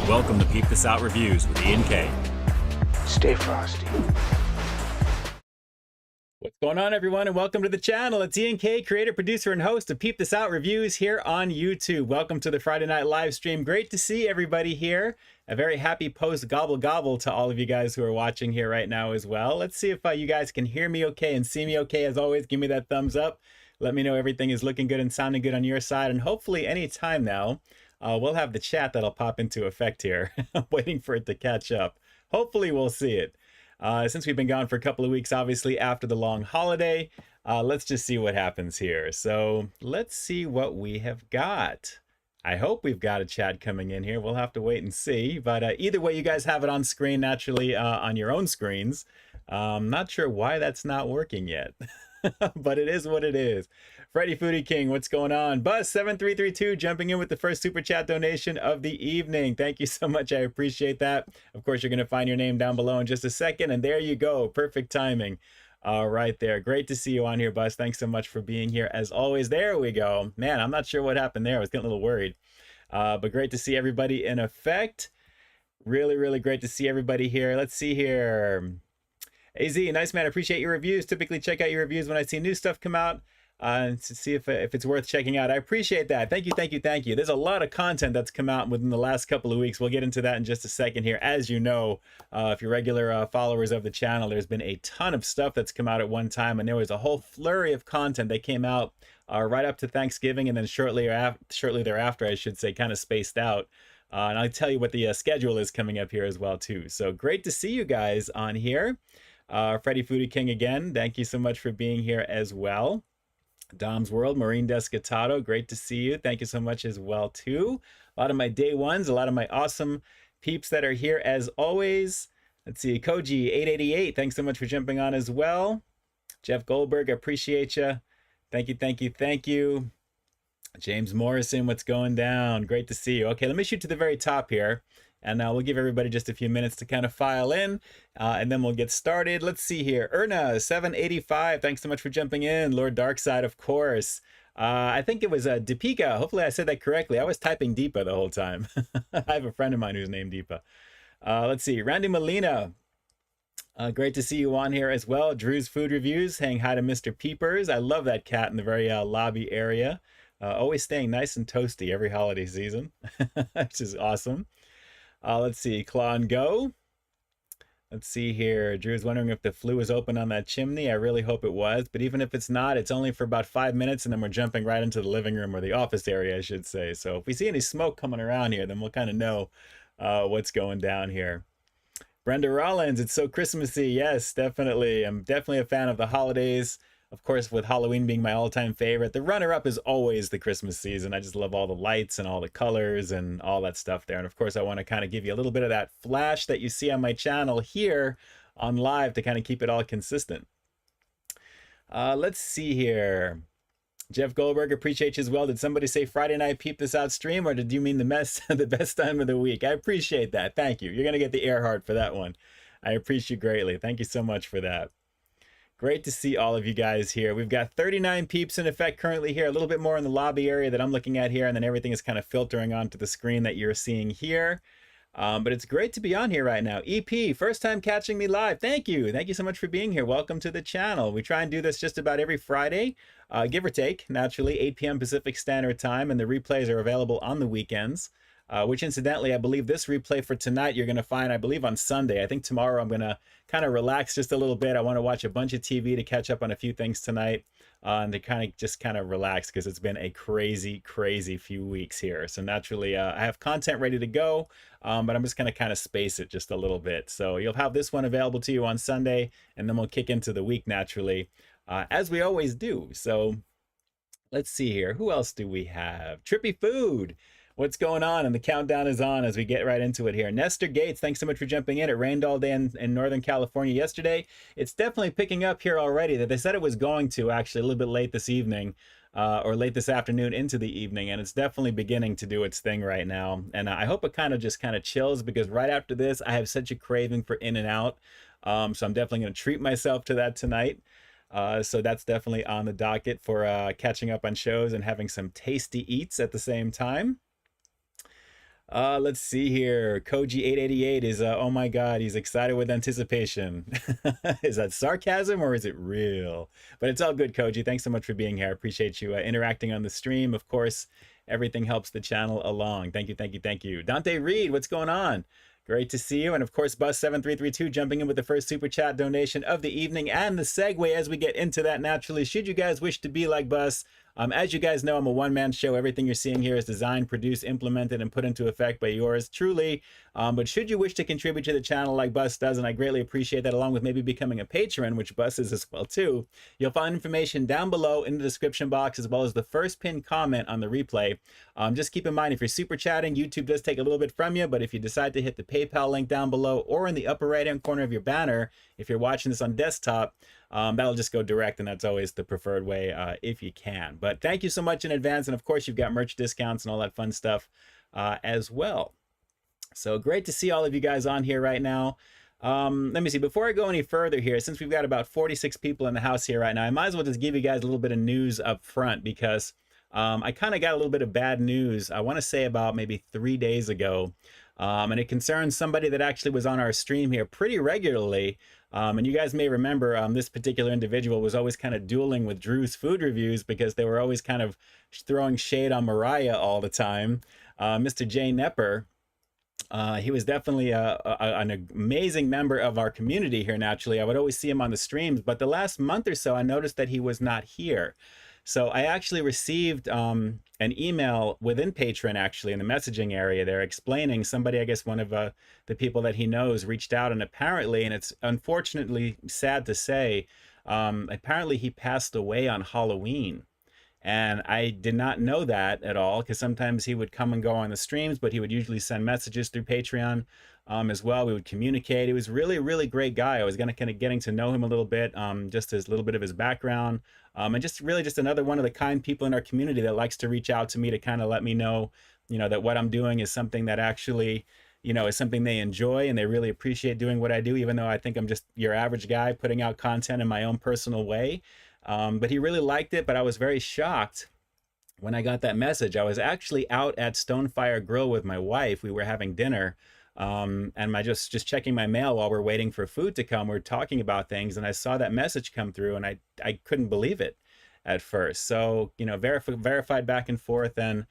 Welcome to Peep This Out Reviews with Ian K. Stay frosty. What's going on, everyone, and welcome to the channel. It's Ian K, creator, producer, and host of Peep This Out Reviews here on YouTube. Welcome to the Friday night live stream. Great to see everybody here. A very happy post gobble gobble to all of you guys who are watching here right now as well. Let's see if you guys can hear me okay and see me okay. As always, give me that thumbs up. Let me know everything is looking good and sounding good on your side. And hopefully any time now, we'll have the chat that'll pop into effect here. I'm waiting for it to catch up. Hopefully we'll see it. Since we've been gone for a couple of weeks, obviously after the long holiday, let's just see what happens here. So let's see what we have got. I hope we've got a chat coming in here. We'll have to wait and see. But either way, you guys have it on screen naturally on your own screens. Not sure why that's not working yet, but it is what it is. Freddy Foodie King, what's going on? Buzz7332 jumping in with the first super chat donation of the evening. Thank you so much. I appreciate that. Of course, you're going to find your name down below in just a second. And there you go. Perfect timing. Right there. Great to see you on here, Buzz. Thanks so much for being here as always. There we go. Man, I'm not sure what happened there. I was getting a little worried. But great to see everybody in effect. Really, really great to see everybody here. Let's see here. AZ, nice man. Appreciate your reviews. Typically check out your reviews when I see new stuff come out. To see if it's worth checking out. I appreciate that. Thank you, thank you, thank you. There's a lot of content that's come out within the last couple of weeks. We'll get into that in just a second here. As you know, if you're regular followers of the channel, there's been a ton of stuff that's come out at one time, and there was a whole flurry of content that came out right up to Thanksgiving, and then shortly thereafter, I should say, kind of spaced out. And I'll tell you what the schedule is coming up here as well, too. So great to see you guys on here. Freddy Foodie King again, thank you so much for being here as well. Dom's World, Maureen Descatato, great to see you. Thank you so much as well, too. A lot of my day ones, a lot of my awesome peeps that are here as always. Let's see, Koji888, thanks so much for jumping on as well. Jeff Goldberg, I appreciate you. Thank you, thank you, thank you. James Morrison, what's going down? Great to see you. Okay, let me shoot to the very top here. And we'll give everybody just a few minutes to kind of file in, and then we'll get started. Let's see here. Erna785, thanks so much for jumping in. Lord Darkside, of course. I think it was Deepika. Hopefully I said that correctly. I was typing Deepa the whole time. I have a friend of mine who's named Deepa. Let's see. Randy Molina. Great to see you on here as well. Drew's Food Reviews, saying hi to Mr. Peepers. I love that cat in the very lobby area. Always staying nice and toasty every holiday season, which is awesome. Let's see, Claw and Go. Let's see here. Drew's wondering if the flue is open on that chimney. I really hope it was, but even if it's not, it's only for about 5 minutes, and then we're jumping right into the living room, or the office area, I should say. So if we see any smoke coming around here, then we'll kind of know what's going down here. Brenda Rollins, it's so Christmassy. Yes, definitely. I'm definitely a fan of the holidays. Of course, with Halloween being my all-time favorite, the runner-up is always the Christmas season. I just love all the lights and all the colors and all that stuff there. And of course, I want to kind of give you a little bit of that flash that you see on my channel here on live to kind of keep it all consistent. Let's see here. Jeff Goldberg, appreciate you as well. Did somebody say Friday night Peep This Out stream, or did you mean the best time of the week? I appreciate that. Thank you. You're going to get the air heart for that one. I appreciate you greatly. Thank you so much for that. Great to see all of you guys here. We've got 39 peeps in effect currently here, a little bit more in the lobby area that I'm looking at here, and then everything is kind of filtering onto the screen that you're seeing here. But it's great to be on here right now. EP, first time catching me live. Thank you. Thank you so much for being here. Welcome to the channel. We try and do this just about every Friday, give or take, naturally, 8 p.m. Pacific Standard Time, and the replays are available on the weekends. Which incidentally, I believe this replay for tonight you're going to find, I believe, on Sunday. I think tomorrow I'm going to kind of relax just a little bit. I want to watch a bunch of TV to catch up on a few things tonight and to kind of relax, because it's been a crazy few weeks here. So naturally, I have content ready to go, but I'm just going to kind of space it just a little bit. So you'll have this one available to you on Sunday, and then we'll kick into the week naturally, as we always do. So let's see here. Who else do we have? Trippy Food. What's going on? And the countdown is on as we get right into it here. Nestor Gates, thanks so much for jumping in. It rained all day in Northern California yesterday. It's definitely picking up here already. That they said it was going to, actually, a little bit late this evening, or late this afternoon into the evening, and it's definitely beginning to do its thing right now. And I hope it kind of chills, because right after this, I have such a craving for In-N-Out. So I'm definitely going to treat myself to that tonight. So that's definitely on the docket for catching up on shows and having some tasty eats at the same time. Let's see here. Koji888 is, oh my God, he's excited with anticipation. Is that sarcasm or is it real? But it's all good, Koji. Thanks so much for being here. I appreciate you interacting on the stream. Of course, everything helps the channel along. Thank you, thank you, thank you. Dante Reed, what's going on? Great to see you. And of course, Bus7332 jumping in with the first super chat donation of the evening, and the segue as we get into that naturally. Should you guys wish to be like Bus, as you guys know, I'm a one-man show. Everything you're seeing here is designed, produced, implemented, and put into effect by yours truly. But should you wish to contribute to the channel like Bus does, and I greatly appreciate that, along with maybe becoming a patron, which Bus is as well too, you'll find information down below in the description box, as well as the first pinned comment on the replay. Just keep in mind, if you're super chatting, YouTube does take a little bit from you, but if you decide to hit the PayPal link down below or in the upper right-hand corner of your banner, if you're watching this on desktop, that'll just go direct, and that's always the preferred way if you can. But thank you so much in advance, and of course you've got merch discounts and all that fun stuff as well. So great to see all of you guys on here right now. Let me see, before I go any further here, since we've got about 46 people in the house here right now, I might as well just give you guys a little bit of news up front, because I kind of got a little bit of bad news, I want to say about maybe 3 days ago. And it concerns somebody that actually was on our stream here pretty regularly. And you guys may remember this particular individual was always kind of dueling with Drew's food reviews, because they were always kind of throwing shade on Mariah all the time. Mr. J.Knepper, he was definitely an amazing member of our community here naturally. I would always see him on the streams, but the last month or so I noticed that he was not here. So I actually received an email within Patreon, actually, in the messaging area there, explaining somebody, I guess one of the people that he knows, reached out, and apparently, and it's unfortunately sad to say, apparently he passed away on Halloween. And I did not know that at all, because sometimes he would come and go on the streams, but he would usually send messages through Patreon as well. We would communicate. He was really great guy. I was kind of getting to know him a little bit, just a little bit of his background, and just really just another one of the kind people in our community that likes to reach out to me to kind of let me know, that what I'm doing is something that actually, is something they enjoy, and they really appreciate doing what I do, even though I think I'm just your average guy putting out content in my own personal way. But he really liked it, but I was very shocked when I got that message. I was actually out at Stonefire Grill with my wife. We were having dinner, and just checking my mail while we're waiting for food to come. We're talking about things, and I saw that message come through, and I couldn't believe it. at first. So, you know, verified back and forth, and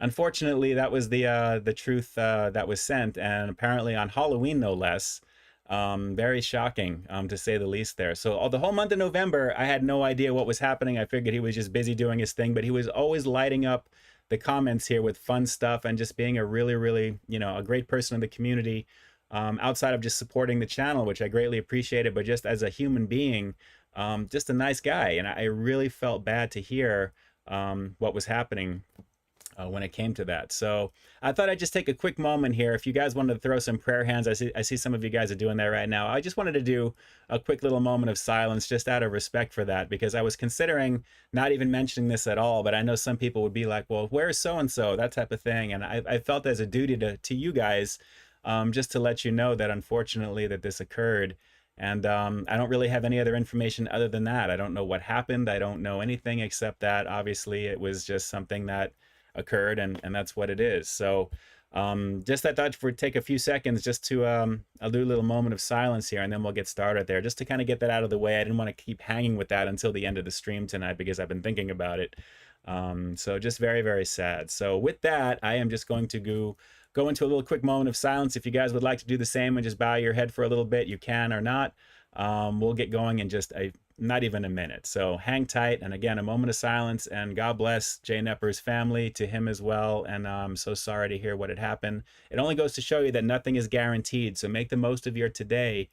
unfortunately, that was the truth that was sent, and apparently on Halloween, no less. Very shocking, to say the least there. So the whole month of November, I had no idea what was happening. I figured he was just busy doing his thing, but he was always lighting up the comments here with fun stuff and just being a really, really, you know, a great person in the community, outside of just supporting the channel, which I greatly appreciated, but just as a human being, just a nice guy. And I really felt bad to hear what was happening when it came to that. So I thought I'd just take a quick moment here. If you guys wanted to throw some prayer hands, I see some of you guys are doing that right now. I just wanted to do a quick little moment of silence just out of respect for that, because I was considering not even mentioning this at all, but I know some people would be like, well, where's so-and-so, that type of thing. And I felt as a duty to you guys, just to let you know that unfortunately that this occurred. And I don't really have any other information other than that. I don't know what happened. I don't know anything except that obviously it was just something that occurred, and that's what it is. So just I thought for take a few seconds just to I'll do a little moment of silence here, and then we'll get started there, just to kind of get that out of the way. I didn't want to keep hanging with that until the end of the stream tonight because I've been thinking about it. So just very, very sad. So with that, I am just going to go into a little quick moment of silence. If you guys would like to do the same and just bow your head for a little bit, you can or not. We'll get going in just not even a minute. So hang tight. And again, a moment of silence, and God bless J.Knepper's family, to him as well. And I'm so sorry to hear what had happened. It only goes to show you that nothing is guaranteed. So make the most of your today,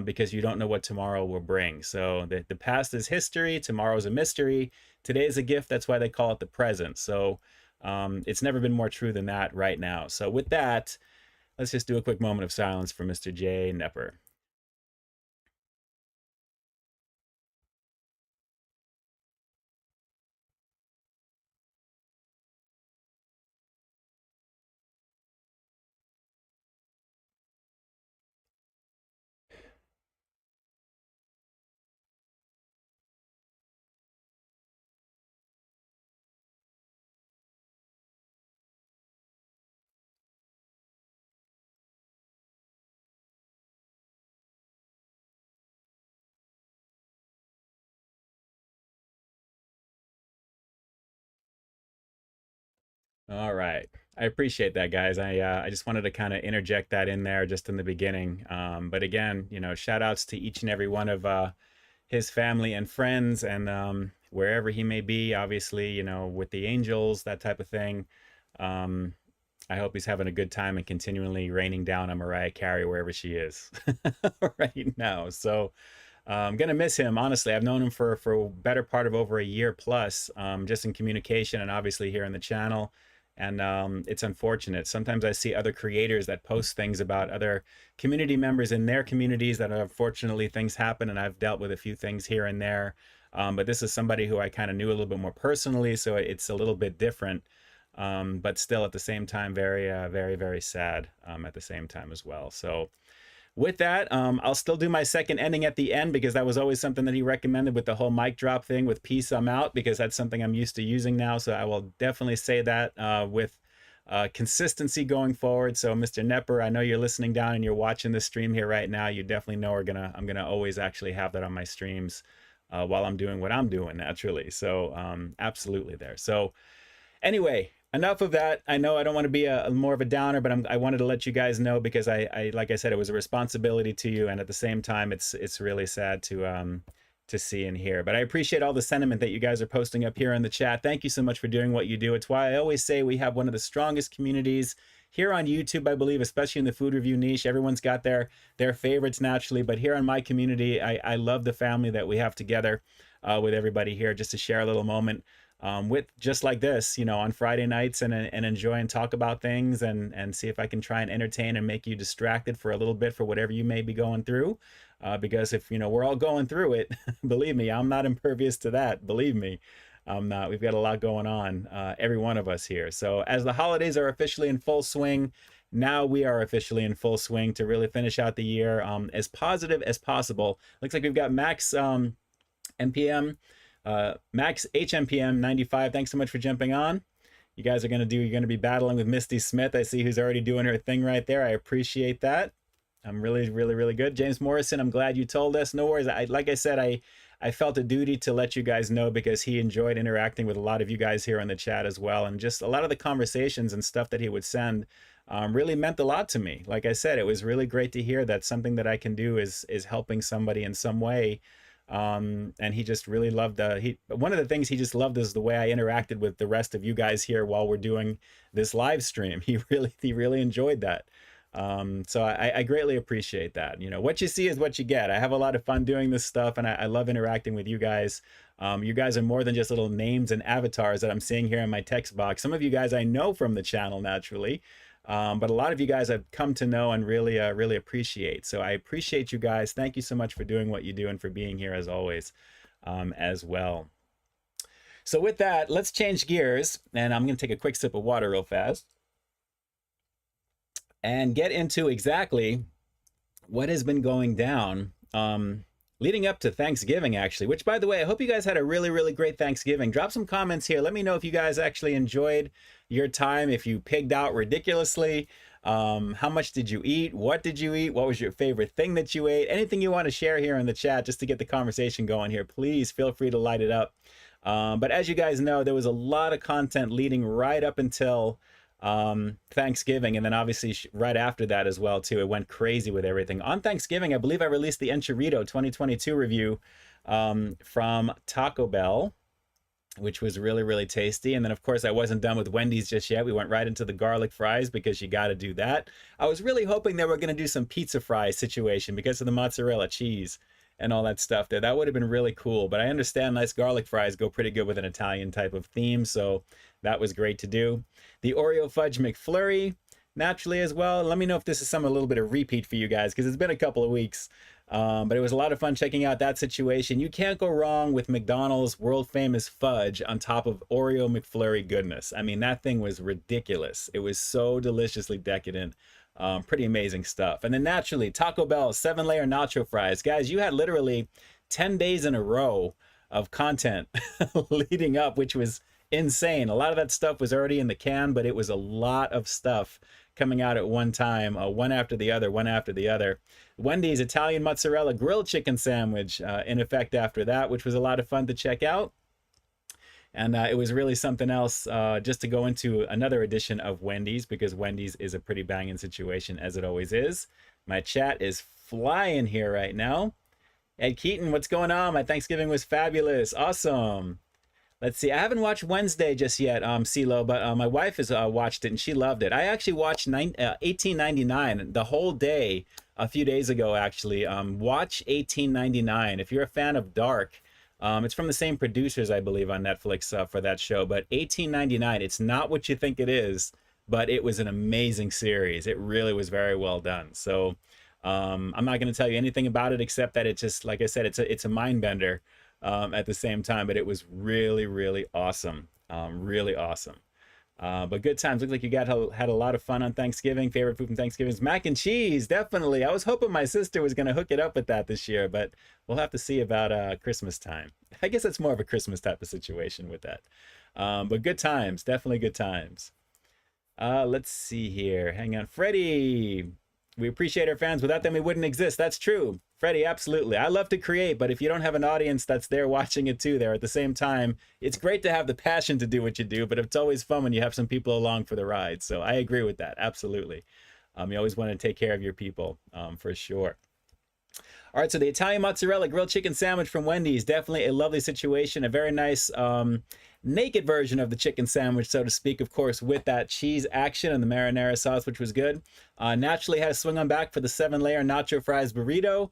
because you don't know what tomorrow will bring. So the past is history. Tomorrow's a mystery. Today is a gift. That's why they call it the present. So it's never been more true than that right now. So with that, let's just do a quick moment of silence for Mr. J.Knepper. All right. I appreciate that, guys. I just wanted to kind of interject that in there just in the beginning. But again, you know, shout outs to each and every one of his family and friends, and wherever he may be, obviously, you know, with the angels, that type of thing. I hope he's having a good time and continually raining down on Mariah Carey wherever she is right now. So I'm gonna miss him, honestly. I've known him for a better part of over a year plus, just in communication and obviously here on the channel. And it's unfortunate. Sometimes I see other creators that post things about other community members in their communities that unfortunately things happen, and I've dealt with a few things here and there. But this is somebody who I kind of knew a little bit more personally, so it's a little bit different. But still at the same time, very, very, very sad at the same time as well. So with that, I'll still do my second ending at the end, because that was always something that he recommended with the whole mic drop thing with peace, I'm out, because that's something I'm used to using now. So I will definitely say that with consistency going forward. So Mr. J.Knepper, I know you're listening down and you're watching this stream here right now. You definitely know I'm gonna always actually have that on my streams while I'm doing what I'm doing naturally. So absolutely there. So anyway, enough of that. I know I don't want to be a more of a downer, but I wanted to let you guys know, because I like I said, it was a responsibility to you, and at the same time, it's really sad to see and hear. But I appreciate all the sentiment that you guys are posting up here in the chat. Thank you so much for doing what you do. It's why I always say we have one of the strongest communities here on YouTube, I believe, especially in the food review niche. Everyone's got their favorites naturally, but here on my community, I love the family that we have together with everybody here, just to share a little moment with just like this, you know, on Friday nights, and enjoy and talk about things, and see if I can try and entertain and make you distracted for a little bit for whatever you may be going through. Because if, you know, we're all going through it, believe me, I'm not impervious to that. Believe me, I'm not. We've got a lot going on, every one of us here. So as the holidays are officially in full swing, now we are officially in full swing to really finish out the year as positive as possible. Looks like we've got Max MPM. Max HMPM 95, thanks so much for jumping on. You guys are you're gonna be battling with Misty Smith. I see who's already doing her thing right there. I appreciate that. I'm really, really, really good. James Morrison, I'm glad you told us. No worries. Like I said, I felt a duty to let you guys know because he enjoyed interacting with a lot of you guys here in the chat as well. And just a lot of the conversations and stuff that he would send really meant a lot to me. Like I said, it was really great to hear that something that I can do is helping somebody in some way. And he just really loved one of the things he just loved is the way I interacted with the rest of you guys here while we're doing this live stream. He really enjoyed that. So I greatly appreciate that. You know, what you see is what you get. I have a lot of fun doing this stuff, and I love interacting with you guys. You guys are more than just little names and avatars that I'm seeing here in my text box. Some of you guys I know from the channel naturally, but a lot of you guys I've come to know and really appreciate. So I appreciate you guys. Thank you so much for doing what you do and for being here as always, as well. So with that, let's change gears, and I'm going to take a quick sip of water real fast and get into exactly what has been going down leading up to Thanksgiving, actually, which, by the way, I hope you guys had a really great Thanksgiving. Drop some comments here. Let me know if you guys actually enjoyed your time, if you pigged out ridiculously. How much did you eat? What did you eat? What was your favorite thing that you ate? Anything you want to share here in the chat just to get the conversation going here, please feel free to light it up. But as you guys know, there was a lot of content leading right up until Thanksgiving, and then obviously right after that as well too. It went crazy with everything. On Thanksgiving, I believe I released the Enchilito 2022 review from Taco Bell, which was really tasty. And then of course I wasn't done with Wendy's just yet. We went right into the garlic fries because you got to do that. I was really hoping they were going to do some pizza fry situation because of the mozzarella cheese and all that stuff there. That would have been really cool, but I understand nice garlic fries go pretty good with an Italian type of theme, so that was great to do. The Oreo Fudge McFlurry, naturally as well. Let me know if this is some a little bit of repeat for you guys, because it's been a couple of weeks, but it was a lot of fun checking out that situation. You can't go wrong with McDonald's world famous fudge on top of Oreo McFlurry goodness. I mean, that thing was ridiculous. It was so deliciously decadent. Pretty amazing stuff. And then naturally, Taco Bell 7-layer nacho fries. Guys, you had literally 10 days in a row of content leading up, which was insane. A lot of that stuff was already in the can, but it was a lot of stuff coming out at one time, one after the other, one after the other. Wendy's Italian mozzarella grilled chicken sandwich in effect after that, which was a lot of fun to check out. And it was really something else just to go into another edition of Wendy's, because Wendy's is a pretty banging situation, as it always is. My chat is flying here right now. Ed Keaton, what's going on? My Thanksgiving was fabulous. Awesome. Let's see. I haven't watched Wednesday just yet, CeeLo, but my wife has watched it and she loved it. I actually watched 1899 the whole day a few days ago, actually. Watch 1899. If you're a fan of Dark, it's from the same producers, I believe, on Netflix for that show. But 1899, it's not what you think it is, but it was an amazing series. It really was very well done. So I'm not going to tell you anything about it except that it's just, like I said, it's a mind bender at the same time. But it was really awesome. Really awesome. But good times. Looks like you had a lot of fun on Thanksgiving. Favorite food from Thanksgiving is mac and cheese. Definitely. I was hoping my sister was going to hook it up with that this year, but we'll have to see about Christmas time. I guess it's more of a Christmas type of situation with that. But good times. Definitely good times. Let's see here. Hang on. Freddie. We appreciate our fans. Without them, we wouldn't exist. That's true. Freddie, absolutely. I love to create, but if you don't have an audience that's there watching it too there at the same time, it's great to have the passion to do what you do, but it's always fun when you have some people along for the ride. So I agree with that. Absolutely. You always want to take care of your people, for sure. All right, so the Italian mozzarella grilled chicken sandwich from Wendy's, definitely a lovely situation. A very nice naked version of the chicken sandwich, so to speak, of course, with that cheese action and the marinara sauce, which was good. Naturally had to swing on back for the 7-layer nacho fries burrito.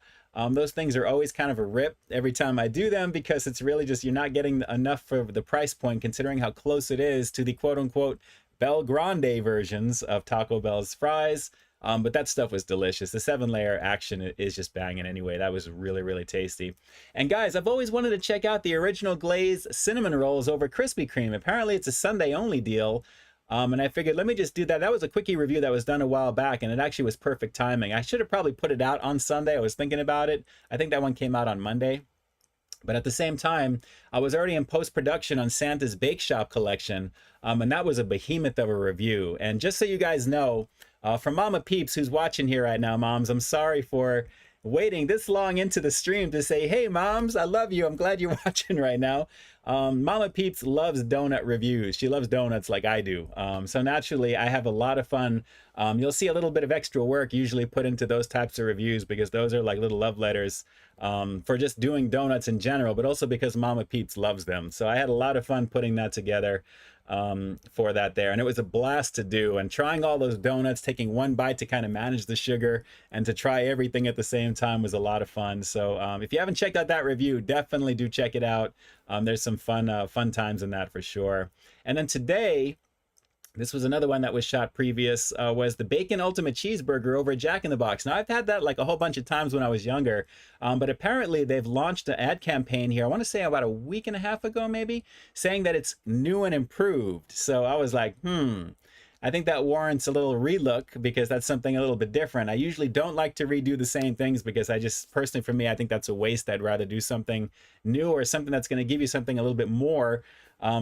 Those things are always kind of a rip every time I do them, because it's really just, you're not getting enough for the price point, considering how close it is to the quote-unquote Bel Grande versions of Taco Bell's fries. But that stuff was delicious. The 7-layer action is just banging anyway. That was really tasty. And guys, I've always wanted to check out the original glazed cinnamon rolls over Krispy Kreme. Apparently it's a Sunday only deal. And I figured, let me just do that. That was a quickie review that was done a while back, and it actually was perfect timing. I should have probably put it out on Sunday. I was thinking about it. I think that one came out on Monday. But at the same time, I was already in post-production on Santa's Bake Shop collection, and that was a behemoth of a review. And just so you guys know, from Mama Peeps, who's watching here right now, moms, I'm sorry for waiting this long into the stream to say, hey moms, I love you. I'm glad you're watching right now. Mama Peeps loves donut reviews. She loves donuts like I do. So naturally, I have a lot of fun. You'll see a little bit of extra work usually put into those types of reviews because those are like little love letters for just doing donuts in general, but also because Mama Peeps loves them. So I had a lot of fun putting that together for that there, and it was a blast to do, and trying all those donuts, taking one bite to kind of manage the sugar and to try everything at the same time was a lot of fun. So if you haven't checked out that review, definitely do check it out. There's some fun times in that for sure. And then today, this was another one that was shot previous, was the Bacon Ultimate Cheeseburger over at Jack in the Box. Now, I've had that like a whole bunch of times when I was younger, but apparently they've launched an ad campaign here, I want to say about a week and a half ago maybe, saying that it's new and improved. So I was like, I think that warrants a little relook because that's something a little bit different. I usually don't like to redo the same things because I just, personally for me, I think that's a waste. I'd rather do something new or something that's going to give you something a little bit more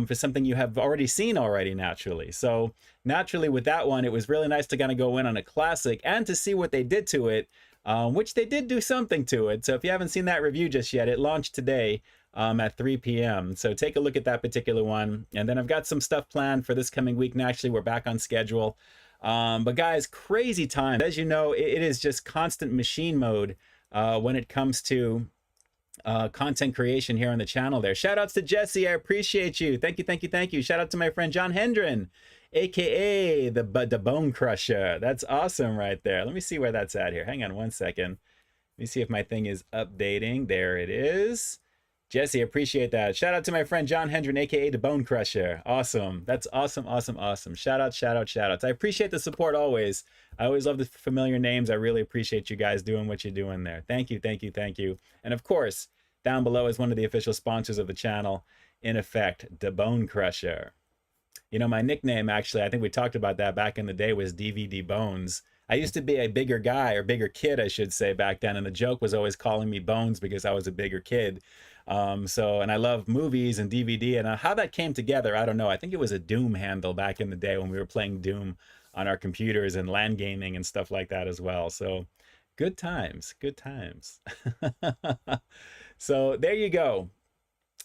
for something you have already seen naturally. So naturally with that one, it was really nice to kind of go in on a classic and to see what they did to it, which they did do something to it. So if you haven't seen that review just yet, it launched today at 3 p.m. So take a look at that particular one. And then I've got some stuff planned for this coming week. Naturally, we're back on schedule. But guys, crazy time. As you know, it is just constant machine mode when it comes to content creation here on the channel there. Shout outs to Jesse. I appreciate you. Thank you, thank you, thank you. Shout out to my friend John Hendren, aka the Bone Crusher. That's awesome right there. Let me see where that's at here. Hang on one second. Let me see if my thing is updating. There it is. Jesse, appreciate that. Shout out to my friend John Hendren, aka the Bone Crusher. Awesome. That's awesome, awesome, awesome. Shout out, shout out, shout outs. I appreciate the support always. I always love the familiar names. I really appreciate you guys doing what you're doing there. Thank you, thank you, thank you. And of course, down below is one of the official sponsors of the channel, in effect, the Bone Crusher. You know, my nickname, actually, I think we talked about that back in the day, was DVD Bones. I used to be a bigger guy, or bigger kid, I should say, back then, and the joke was always calling me Bones because I was a bigger kid. And I love movies and DVD, and how that came together, I don't know. I think it was a Doom handle back in the day when we were playing Doom on our computers and LAN gaming and stuff like that as well. So good times, good times. So there you go.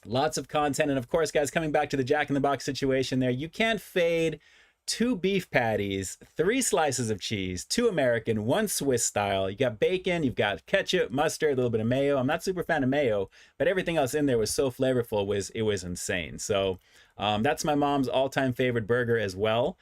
Lots of content. And of course, guys, coming back to the Jack in the Box situation there, you can't fade 2 beef patties, 3 slices of cheese, 2 American, 1 Swiss style. You got bacon, you've got ketchup, mustard, a little bit of mayo. I'm not super fan of mayo, but everything else in there was so flavorful, it was insane. So that's my mom's all-time favorite burger as well.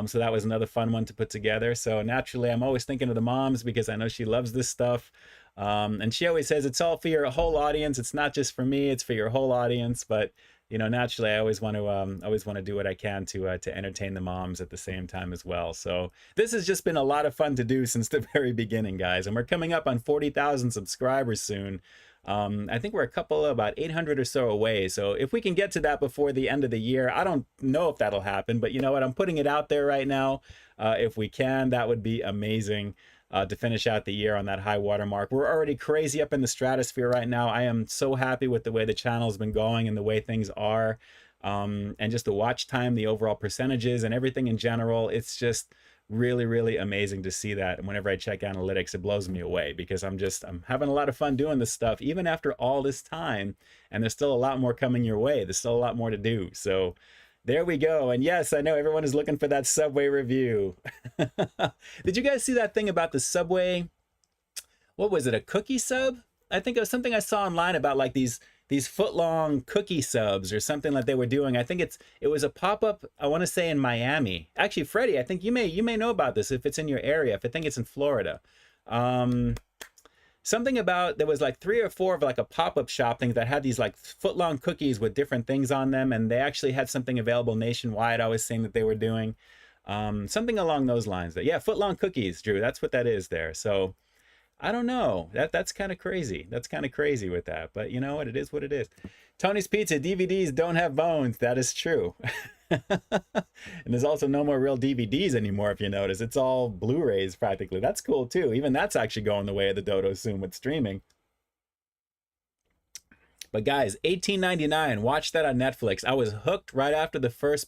So that was another fun one to put together. So naturally, I'm always thinking of the moms because I know she loves this stuff. And she always says it's all for your whole audience. It's not just for me, it's for your whole audience. But you know, naturally, I always want to do what I can to entertain the moms at the same time as well. So this has just been a lot of fun to do since the very beginning, guys. And we're coming up on 40,000 subscribers soon. I think we're about 800 or so away. So if we can get to that before the end of the year, I don't know if that'll happen, but you know what? I'm putting it out there right now. If we can, that would be amazing. To finish out the year on that high water mark. We're already crazy up in the stratosphere right now. I am so happy with the way the channel's been going and the way things are, and just the watch time, the overall percentages and everything in general. It's just really, really amazing to see that. And whenever I check analytics, it blows me away because I'm having a lot of fun doing this stuff, even after all this time. And there's still a lot more coming your way. There's still a lot more to do. So there we go. And yes, I know everyone is looking for that Subway review. Did you guys see that thing about the Subway? What was it, a cookie sub? I think it was something I saw online about like these foot-long cookie subs or something like they were doing. I think it was a pop-up, I want to say in Miami. Actually, Freddie, I think you may know about this if it's in your area. If I think it's in Florida. Something about, there was like 3 or 4 of like a pop-up shop thing that had these like foot-long cookies with different things on them, and they actually had something available nationwide. I was saying that they were doing something along those lines. Yeah, foot-long cookies, Drew. That's what that is there. So I don't know. That's kind of crazy. That's kind of crazy with that. But you know what? It is what it is. Tony's Pizza, DVDs don't have bones. That is true. And there's also no more real DVDs anymore, if you notice. It's all Blu-rays practically. That's cool too. Even that's actually going the way of the dodo soon with streaming. But guys, $18.99. Watch that on Netflix. I was hooked right after the first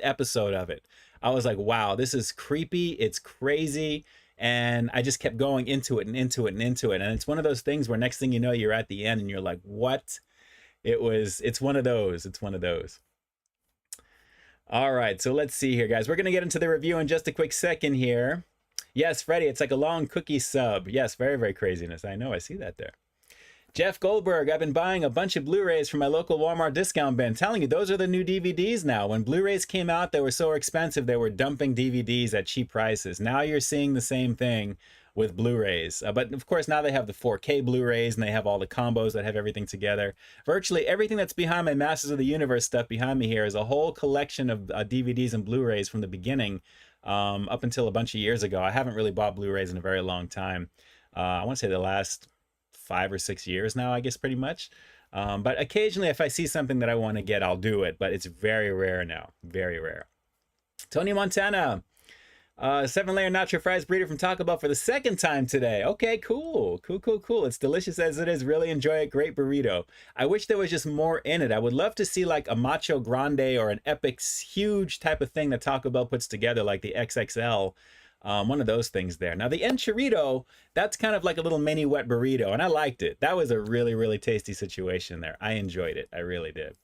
episode of it. I was like, wow, this is creepy. It's crazy. And I just kept going into it and into it and into it. And it's one of those things where next thing you know, you're at the end and you're like, what? It's one of those. It's one of those. All right, so let's see here, guys. We're going to get into the review in just a quick second here. Yes, Freddie, it's like a long cookie sub. Yes, very, very craziness. I know, I see that there. Jeff Goldberg, I've been buying a bunch of Blu-rays from my local Walmart discount bin. Telling you, those are the new DVDs now. When Blu-rays came out, they were so expensive, they were dumping DVDs at cheap prices. Now you're seeing the same thing with Blu-rays. But of course, now they have the 4K Blu-rays and they have all the combos that have everything together. Virtually everything that's behind my Masters of the Universe stuff behind me here is a whole collection of DVDs and Blu-rays from the beginning up until a bunch of years ago. I haven't really bought Blu-rays in a very long time. I want to say the last 5 or 6 years now, I guess, pretty much. But occasionally, if I see something that I want to get, I'll do it. But it's very rare now. Very rare. Tony Montana. 7-layer nacho fries burrito from Taco Bell for the second time today. Okay, cool. Cool. It's delicious as it is. Really enjoy it. Great burrito. I wish there was just more in it. I would love to see like a Macho Grande or an Epic huge type of thing that Taco Bell puts together, like the XXL. One of those things there. Now the enchilito, that's kind of like a little mini wet burrito, and I liked it. That was a really, really tasty situation there. I enjoyed it. I really did.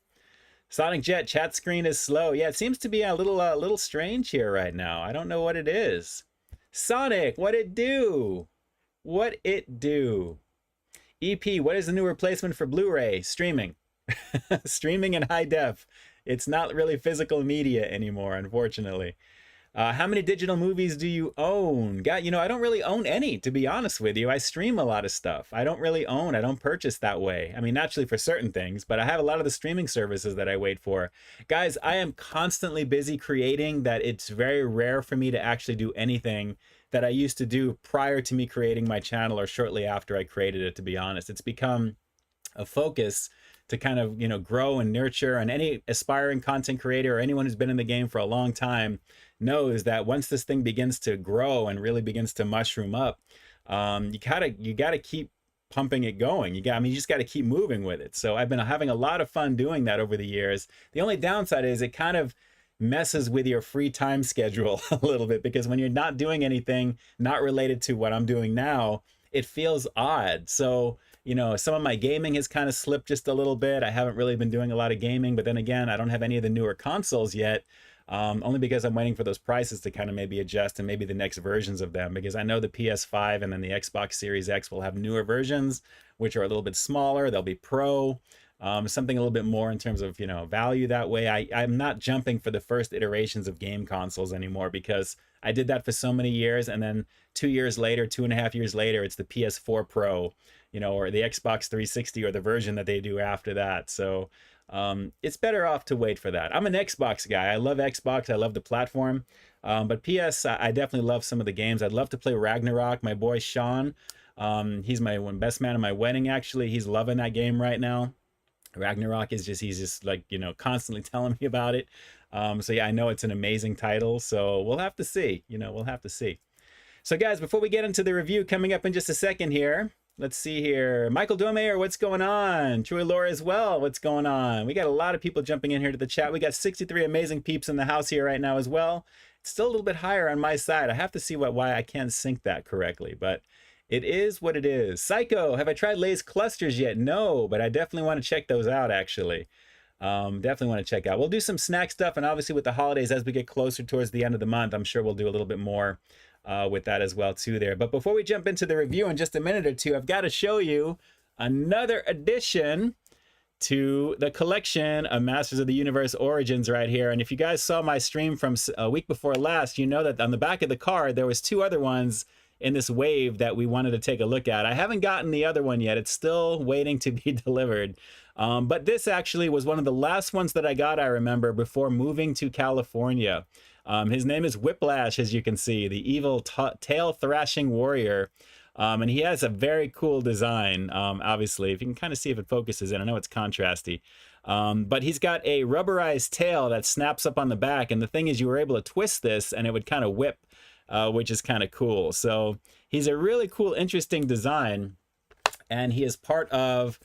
Sonic Jet, chat screen is slow. Yeah, it seems to be a little strange here right now. I don't know what it is. Sonic, what it do? What it do? EP, what is the new replacement for Blu-ray? Streaming. Streaming in high def. It's not really physical media anymore, unfortunately. How many digital movies do you own? God, I don't really own any, to be honest with you. I stream a lot of stuff. I don't purchase that way. I mean, naturally for certain things, but I have a lot of the streaming services that I wait for. Guys, I am constantly busy creating that it's very rare for me to actually do anything that I used to do prior to me creating my channel or shortly after I created it, to be honest. It's become a focus to kind of, grow and nurture, and any aspiring content creator or anyone who's been in the game for a long time knows that once this thing begins to grow and really begins to mushroom up, you gotta keep pumping it going. You just got to keep moving with it. So I've been having a lot of fun doing that over the years. The only downside is it kind of messes with your free time schedule a little bit, because when you're not doing anything not related to what I'm doing now, it feels odd. So some of my gaming has kind of slipped just a little bit. I haven't really been doing a lot of gaming, but then again, I don't have any of the newer consoles yet. Only because I'm waiting for those prices to kind of maybe adjust, and maybe the next versions of them, because I know the PS5 and then the Xbox Series X will have newer versions, which are a little bit smaller. They'll be Pro, something a little bit more in terms of, value that way. I'm not jumping for the first iterations of game consoles anymore, because I did that for so many years. And then 2 years later, 2.5 years later, it's the PS4 Pro, or the Xbox 360 or the version that they do after that. So it's better off to wait for that. I'm an Xbox guy. I love Xbox. I love the platform. But PS, I definitely love some of the games. I'd love to play Ragnarok. My boy Sean, he's my best man at my wedding, actually. He's loving that game right now. Ragnarok is he's just like, constantly telling me about it. So yeah, I know it's an amazing title. So we'll have to see. We'll have to see. So guys, before we get into the review coming up in just a second here, let's see here. Michael Domayer, what's going on? Troy Laura as well, what's going on? We got a lot of people jumping in here to the chat. We got 63 amazing peeps in the house here right now as well. It's still a little bit higher on my side. I have to see why I can't sync that correctly, but it is what it is. Psycho, have I tried Lay's clusters yet? No, but I definitely want to check those out, actually. Definitely want to check out. We'll do some snack stuff, and obviously with the holidays, as we get closer towards the end of the month, I'm sure we'll do a little bit more with that as well too there. But before we jump into the review in just a minute or two, I've got to show you another addition to the collection of Masters of the Universe Origins right here. And if you guys saw my stream from a week before last, you know that on the back of the card there was 2 other ones in this wave that we wanted to take a look at. I haven't gotten the other one yet. It's still waiting to be delivered. But this actually was one of the last ones that I got, I remember, before moving to California. His name is Whiplash, as you can see, the evil tail thrashing warrior. And he has a very cool design, obviously. If you can kind of see if it focuses in, I know it's contrasty. But he's got a rubberized tail that snaps up on the back. And the thing is, you were able to twist this and it would kind of whip, which is kind of cool. So he's a really cool, interesting design. And he is part of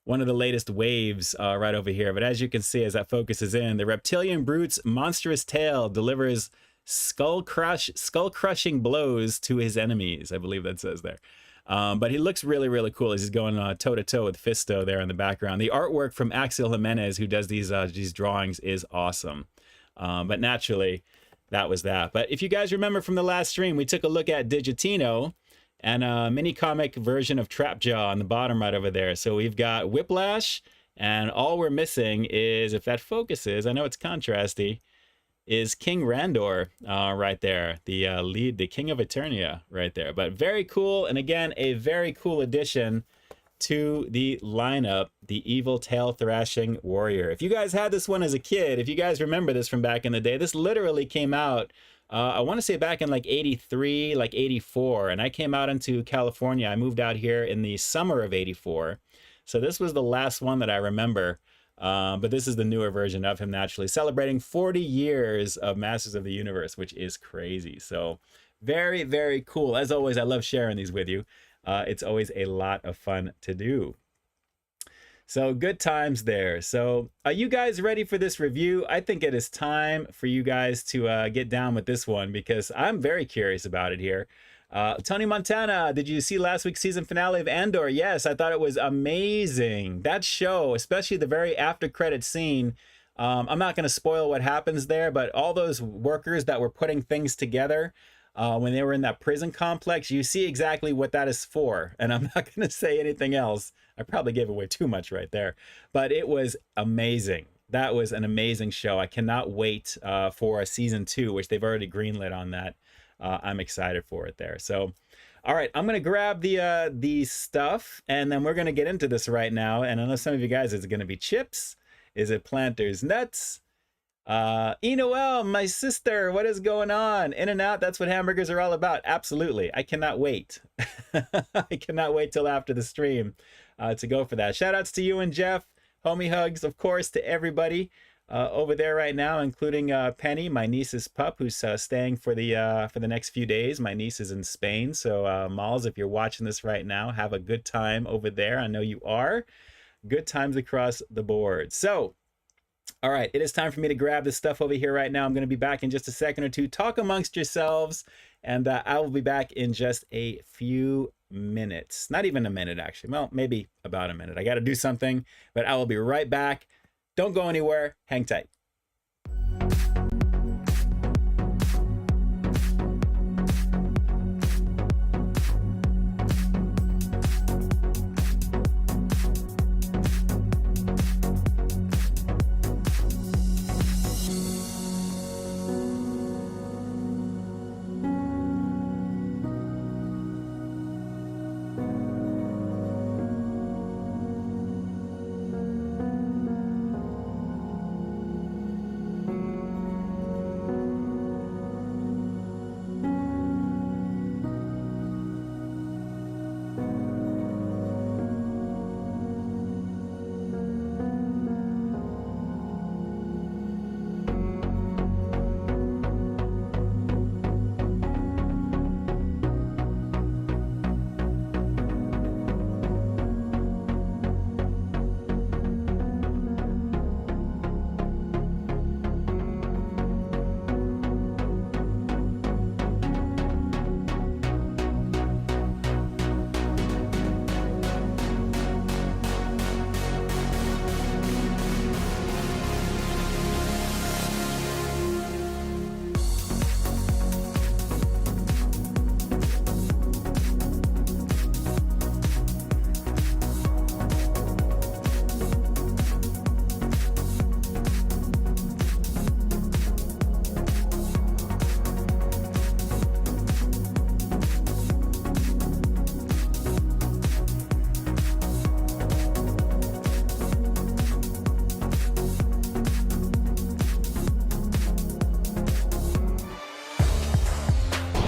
one of the latest waves right over here. But as you can see, as that focuses in, the reptilian brute's monstrous tail delivers skull crushing blows to his enemies. I believe that says there. But he looks really, really cool as he's going toe to toe with Fisto there in the background. The artwork from Axel Jimenez, who does these drawings, is awesome. But naturally, that was that. But if you guys remember from the last stream, we took a look at Digitino and a mini comic version of Trapjaw on the bottom right over there. So we've got Whiplash, and all we're missing is, if that focuses, I know it's contrasty, is King Randor right there, the King of Eternia right there. But very cool, and again, a very cool addition to the lineup, the Evil Tail Thrashing Warrior. If you guys had this one as a kid, if you guys remember this from back in the day, this literally came out, I want to say back in like 83, like 84, and I came out into California. I moved out here in the summer of 84. So this was the last one that I remember. But this is the newer version of him, naturally, celebrating 40 years of Masters of the Universe, which is crazy. So very, very cool. As always, I love sharing these with you. It's always a lot of fun to do. So good times there. So are you guys ready for this review? I think it is time for you guys to get down with this one, because I'm very curious about it here. Tony Montana, did you see last week's season finale of Andor? Yes, I thought it was amazing. That show, especially the very after credit scene, I'm not going to spoil what happens there, but all those workers that were putting things together when they were in that prison complex, you see exactly what that is for. And I'm not going to say anything else. I probably gave away too much right there, but it was amazing. That was an amazing show. I cannot wait for a season 2, which they've already greenlit on that. I'm excited for it there. So, all right, I'm going to grab the stuff, and then we're going to get into this right now. And I know some of you guys, is it going to be chips? Is it Planters Nuts? Noel, my sister, what is going on? In and out, that's what hamburgers are all about. Absolutely. I cannot wait. I cannot wait till after the stream to go for that. Shout outs to you and Jeff. Homie hugs, of course, to everybody over there right now, including Penny, my niece's pup, who's staying for the next few days. My niece is in Spain, so Malls, if you're watching this right now, have a good time over there. I know you are. Good times across the board. So, all right, it is time for me to grab this stuff over here right now. I'm going to be back in just a second or two. Talk amongst yourselves, and I will be back in just a few minutes. Not even a minute, actually. Well, maybe about a minute. I got to do something, but I will be right back. Don't go anywhere. Hang tight.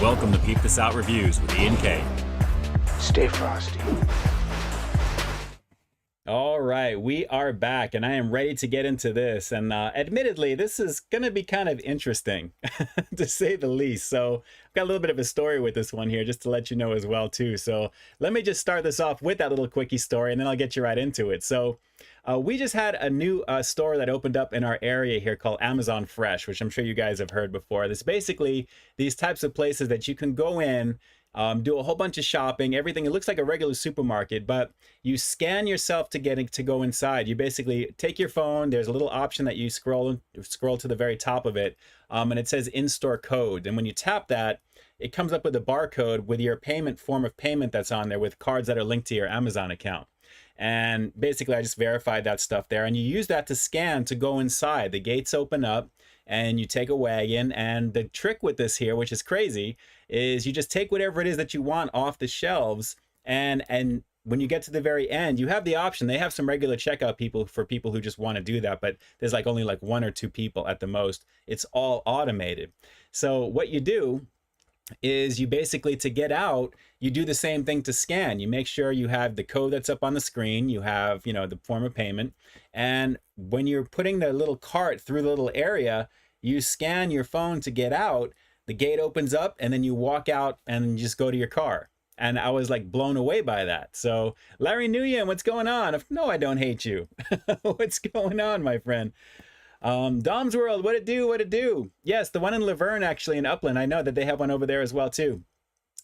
Welcome to Peep This Out Reviews with Ian K. Stay frosty. All right, we are back, and I am ready to get into this. And admittedly, this is going to be kind of interesting, to say the least. So I've got a little bit of a story with this one here, just to let you know as well, too. So let me just start this off with that little quickie story, and then I'll get you right into it. So We just had a new store that opened up in our area here called Amazon Fresh, which I'm sure you guys have heard before. This basically these types of places that you can go in, do a whole bunch of shopping, everything. It looks like a regular supermarket, but you scan yourself to go inside. You basically take your phone. There's a little option that you scroll to the very top of it, and it says in-store code. And when you tap that, it comes up with a barcode with your form of payment that's on there with cards that are linked to your Amazon account. And basically, I just verified that stuff there. And you use that to scan to go inside. The gates open up and you take a wagon. And the trick with this here, which is crazy, is you just take whatever it is that you want off the shelves. And when you get to the very end, you have the option. They have some regular checkout people for people who just want to do that. But there's like only like 1 or 2 people at the most. It's all automated. So what you do is you basically, to get out, you do the same thing to scan. You make sure you have the code that's up on the screen, you have, you know, the form of payment, and when you're putting the little cart through the little area, you scan your phone to get out, the gate opens up, and then you walk out and you just go to your car. And I was like blown away by that. So Larry Nguyen, what's going on? No, I don't hate you. What's going on, my friend? Dom's World, what it do? Yes, the one in Laverne, actually, in Upland. I know that they have one over there as well too,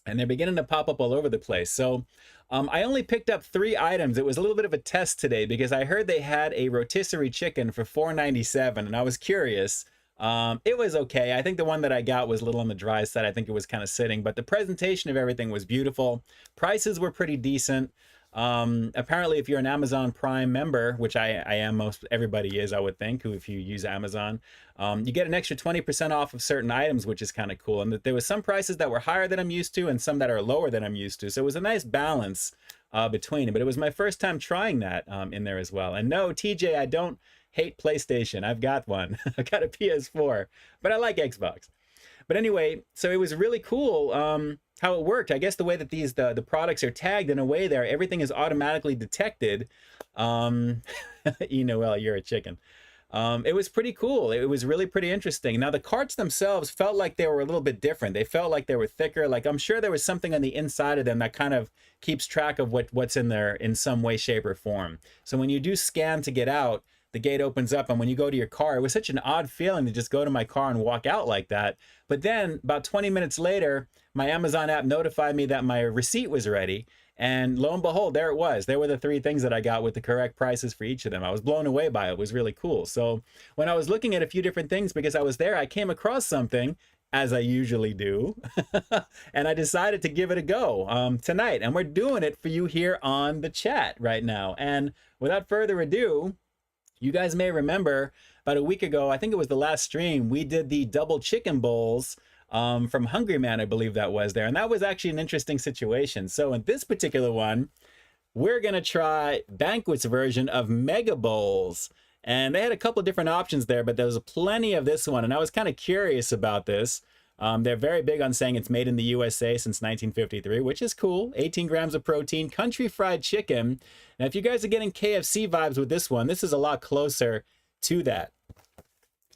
and they're beginning to pop up all over the place. So I only picked up 3 items. It was a little bit of a test today because I heard they had a rotisserie chicken for $4.97, and I was curious. It was okay. I think the one that I got was a little on the dry side. I think it was kind of sitting, but the presentation of everything was beautiful. Prices were pretty decent. Apparently, if you're an Amazon Prime member, which I am, most everybody is, I would think, if you use Amazon, you get an extra 20% off of certain items, which is kind of cool. And that there was some prices that were higher than I'm used to and some that are lower than I'm used to. So it was a nice balance between it. But it was my first time trying that in there as well. And no, TJ, I don't hate PlayStation. I've got one. I've got a PS4, but I like Xbox. But anyway, so it was really cool how it worked. I guess the way that the products are tagged, in a way there, everything is automatically detected. Noel, you're a chicken. It was pretty cool. It was really pretty interesting. Now, the carts themselves felt like they were a little bit different. They felt like they were thicker. Like, I'm sure there was something on the inside of them that kind of keeps track of what's in there in some way, shape, or form. So when you do scan to get out, the gate opens up, and when you go to your car, it was such an odd feeling to just go to my car and walk out like that. But then about 20 minutes later, my Amazon app notified me that my receipt was ready, and lo and behold, there it was. There were the 3 things that I got with the correct prices for each of them. I was blown away by it. It was really cool. So when I was looking at a few different things, because I was there, I came across something, as I usually do, and I decided to give it a go tonight, and we're doing it for you here on the chat right now. And without further ado, you guys may remember about a week ago, I think it was the last stream, we did the double chicken bowls from Hungry Man, I believe that was there. And that was actually an interesting situation. So in this particular one, we're going to try Banquet's version of Mega Bowls. And they had a couple different options there, but there was plenty of this one. And I was kind of curious about this. They're very big on saying it's made in the USA since 1953, which is cool. 18 grams of protein, country fried chicken. Now, if you guys are getting KFC vibes with this one, this is a lot closer to that.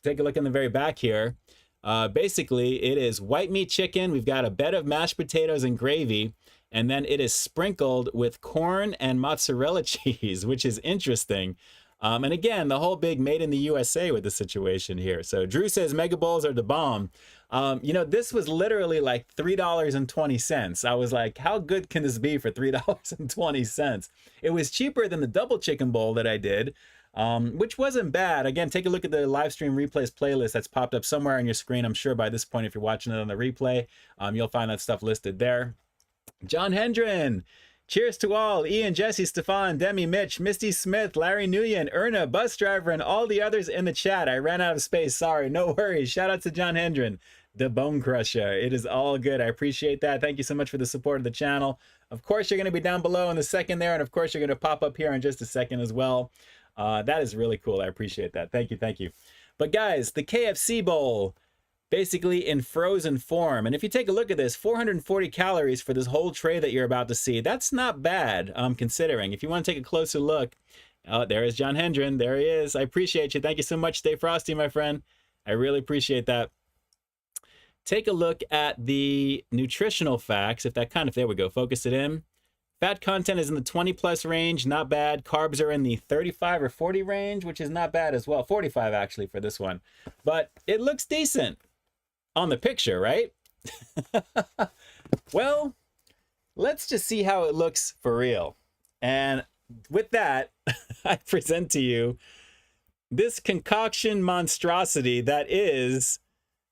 Take a look in the very back here. Basically, it is white meat chicken. We've got a bed of mashed potatoes and gravy, and then it is sprinkled with corn and mozzarella cheese, which is interesting. And again, the whole big made in the USA with the situation here. So Drew says Mega Bowls are the bomb. This was literally like $3.20. I was like, how good can this be for $3.20? It was cheaper than the double chicken bowl that I did, which wasn't bad. Again, take a look at the Livestream Replays playlist that's popped up somewhere on your screen. I'm sure by this point, if you're watching it on the replay, you'll find that stuff listed there. John Hendren. Cheers to all. Ian, Jesse, Stefan, Demi, Mitch, Misty Smith, Larry Nguyen, Erna, Bus Driver, and all the others in the chat. I ran out of space. Sorry. No worries. Shout out to John Hendren, the Bone Crusher. It is all good. I appreciate that. Thank you so much for the support of the channel. Of course, you're going to be down below in the second there. And of course, you're going to pop up here in just a second as well. That is really cool. I appreciate that. Thank you. Thank you. But guys, the KFC bowl, basically in frozen form. And if you take a look at this, 440 calories for this whole tray that you're about to see. That's not bad, considering. If you want to take a closer look, there is John Hendren. There he is. I appreciate you. Thank you so much. Stay frosty, my friend. I really appreciate that. Take a look at the nutritional facts. If that kind of, there we go, focus it in. Fat content is in the 20 plus range, not bad. Carbs are in the 35 or 40 range, which is not bad as well. 45 actually for this one. But it looks decent on the picture, right? Well, let's just see how it looks for real. And with that, I present to you this concoction monstrosity that is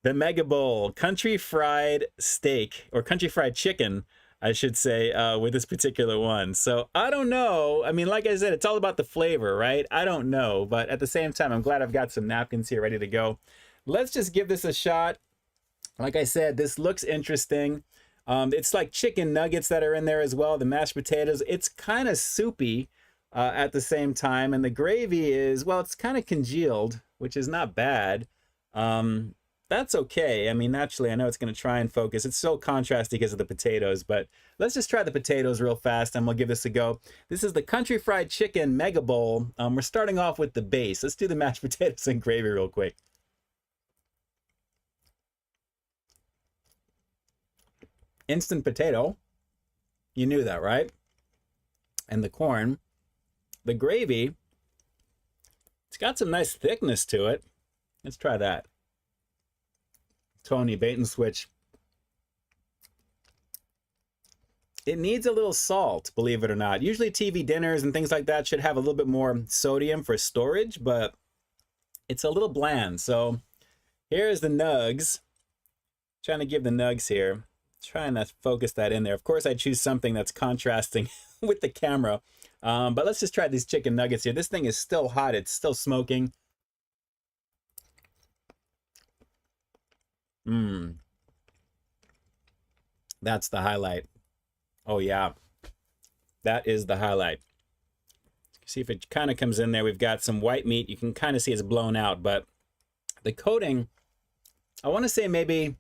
the Mega Bowl country fried steak, or country fried chicken, I should say, with this particular one. So I don't know. I mean, like I said, it's all about the flavor, right? I don't know. But at the same time, I'm glad I've got some napkins here ready to go. Let's just give this a shot. Like I said, this looks interesting. It's like chicken nuggets that are in there as well. The mashed potatoes. It's kind of soupy at the same time. And the gravy is, well, it's kind of congealed, which is not bad. That's okay. I mean, naturally, I know it's going to try and focus. It's so contrasty because of the potatoes, but let's just try the potatoes real fast and we'll give this a go. This is the country fried chicken Mega Bowl. We're starting off with the base. Let's do the mashed potatoes and gravy real quick. Instant potato. You knew that, right? And the corn. The gravy. It's got some nice thickness to it. Let's try that. Tony, bait and switch. It needs a little salt, believe it or not. Usually TV dinners and things like that should have a little bit more sodium for storage, but it's a little bland. So here's the nugs. Trying to give the nugs here. Trying to focus that in there. Of course, I choose something that's contrasting with the camera. But let's just try these chicken nuggets here. This thing is still hot. It's still smoking. That's the highlight. Oh yeah, that is the highlight. See if it kind of comes in there. We've got some white meat. You can kind of see it's blown out, but the coating, I want to say maybe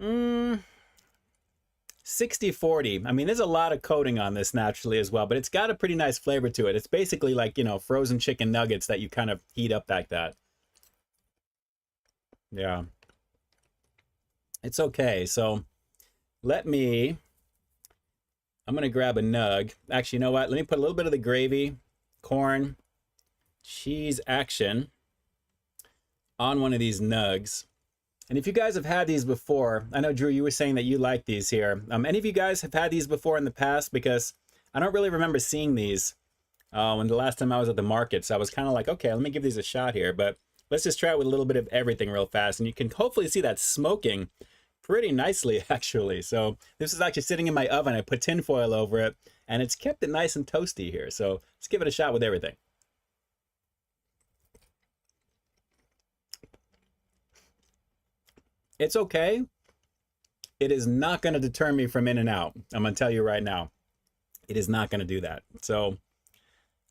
60-40. I mean, there's a lot of coating on this naturally as well, but it's got a pretty nice flavor to it. It's basically like, you know, frozen chicken nuggets that you kind of heat up like that. Yeah. It's okay. So I'm going to grab a nug. Actually, you know what? Let me put a little bit of the gravy, corn, cheese action on one of these nugs. And if you guys have had these before, I know, Drew, you were saying that you like these here. Any of you guys have had these before in the past? Because I don't really remember seeing these when the last time I was at the market. So I was kind of like, okay, let me give these a shot here. But let's just try it with a little bit of everything real fast. And you can hopefully see that smoking pretty nicely, actually. So this is actually sitting in my oven. I put tin foil over it, and it's kept it nice and toasty here. So let's give it a shot with everything. It's okay. It is not going to deter me from In-N-Out. I'm going to tell you right now. It is not going to do that. So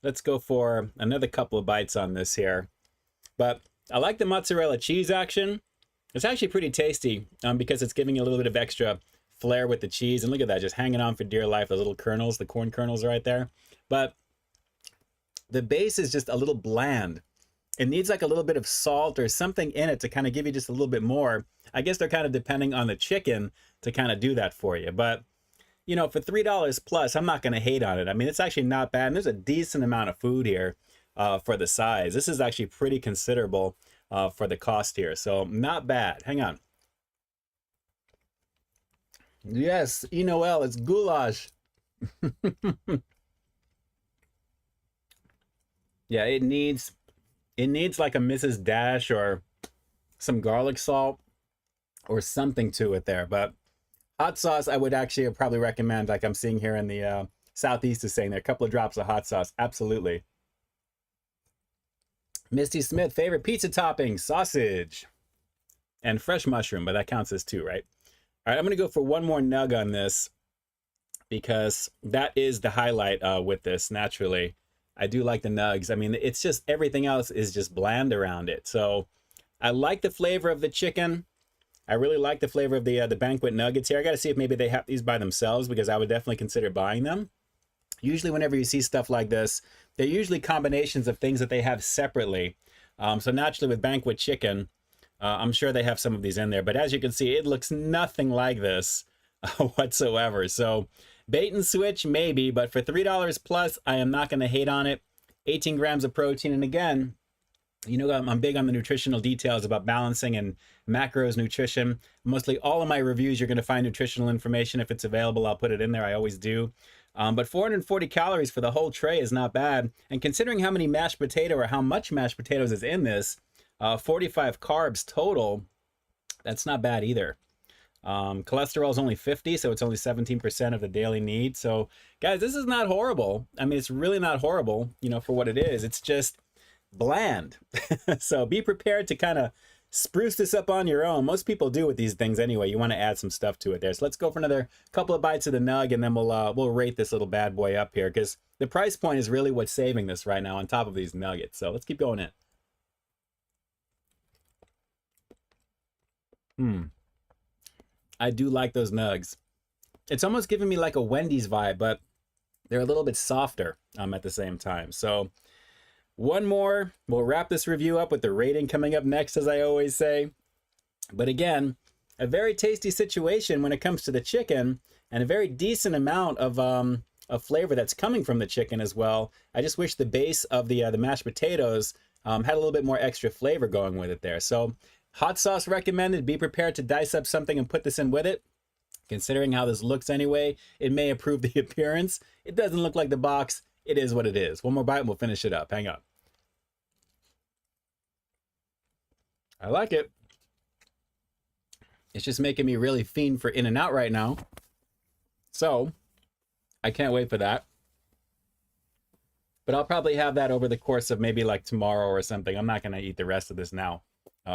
let's go for another couple of bites on this here. But I like the mozzarella cheese action. It's actually pretty tasty because it's giving you a little bit of extra flair with the cheese. And look at that, just hanging on for dear life, those little kernels, the corn kernels right there. But the base is just a little bland. It needs like a little bit of salt or something in it to kind of give you just a little bit more. I guess they're kind of depending on the chicken to kind of do that for you. But, you know, for $3 plus, I'm not going to hate on it. I mean, it's actually not bad. And there's a decent amount of food here for the size. This is actually pretty considerable for the cost here. So not bad. Hang on. Yes, Noel, it's goulash. Yeah, it needs like a Mrs. Dash or some garlic salt or something to it there. But hot sauce, I would actually probably recommend, like I'm seeing here in the Southeast is saying there, a couple of drops of hot sauce. Absolutely. Misty Smith, favorite pizza topping, sausage and fresh mushroom, but that counts as two, right? All right, I'm going to go for one more nug on this because that is the highlight with this, naturally. I do like the nugs. I mean, it's just everything else is just bland around it. So I like the flavor of the chicken. I really like the flavor of the Banquet nuggets here. I got to see if maybe they have these by themselves because I would definitely consider buying them. Usually whenever you see stuff like this, they're usually combinations of things that they have separately. So naturally with Banquet chicken, I'm sure they have some of these in there. But as you can see, it looks nothing like this whatsoever. So Bait and switch, maybe, but for $3 plus, I am not going to hate on it. 18 grams of protein, and again, you know, I'm big on the nutritional details about balancing and macros, nutrition. Mostly all of my reviews, you're going to find nutritional information. If it's available, I'll put it in there. I always do. But 440 calories for the whole tray is not bad. And considering how many mashed potato or how much mashed potatoes is in this, 45 carbs total, that's not bad either. Cholesterol is only 50, so it's only 17% of the daily need. So guys, this is not horrible. I mean, it's really not horrible, you know, for what it is. It's just bland. So be prepared to kind of spruce this up on your own. Most people do with these things anyway. You want to add some stuff to it there. So let's go for another couple of bites of the nug, and then we'll rate this little bad boy up here, because the price point is really what's saving this right now on top of these nuggets. So let's keep going in. I do like those nugs. It's almost giving me like a Wendy's vibe, but they're a little bit softer at the same time. So one more, we'll wrap this review up with the rating coming up next, as I always say. But again, a very tasty situation when it comes to the chicken, and a very decent amount of flavor that's coming from the chicken as well. I just wish the base of the mashed potatoes had a little bit more extra flavor going with it there. So hot sauce recommended. Be prepared to dice up something and put this in with it. Considering how this looks anyway, it may improve the appearance. It doesn't look like the box. It is what it is. One more bite and we'll finish it up. Hang on. I like it. It's just making me really fiend for In-N-Out right now. So I can't wait for that. But I'll probably have that over the course of maybe like tomorrow or something. I'm not going to eat the rest of this now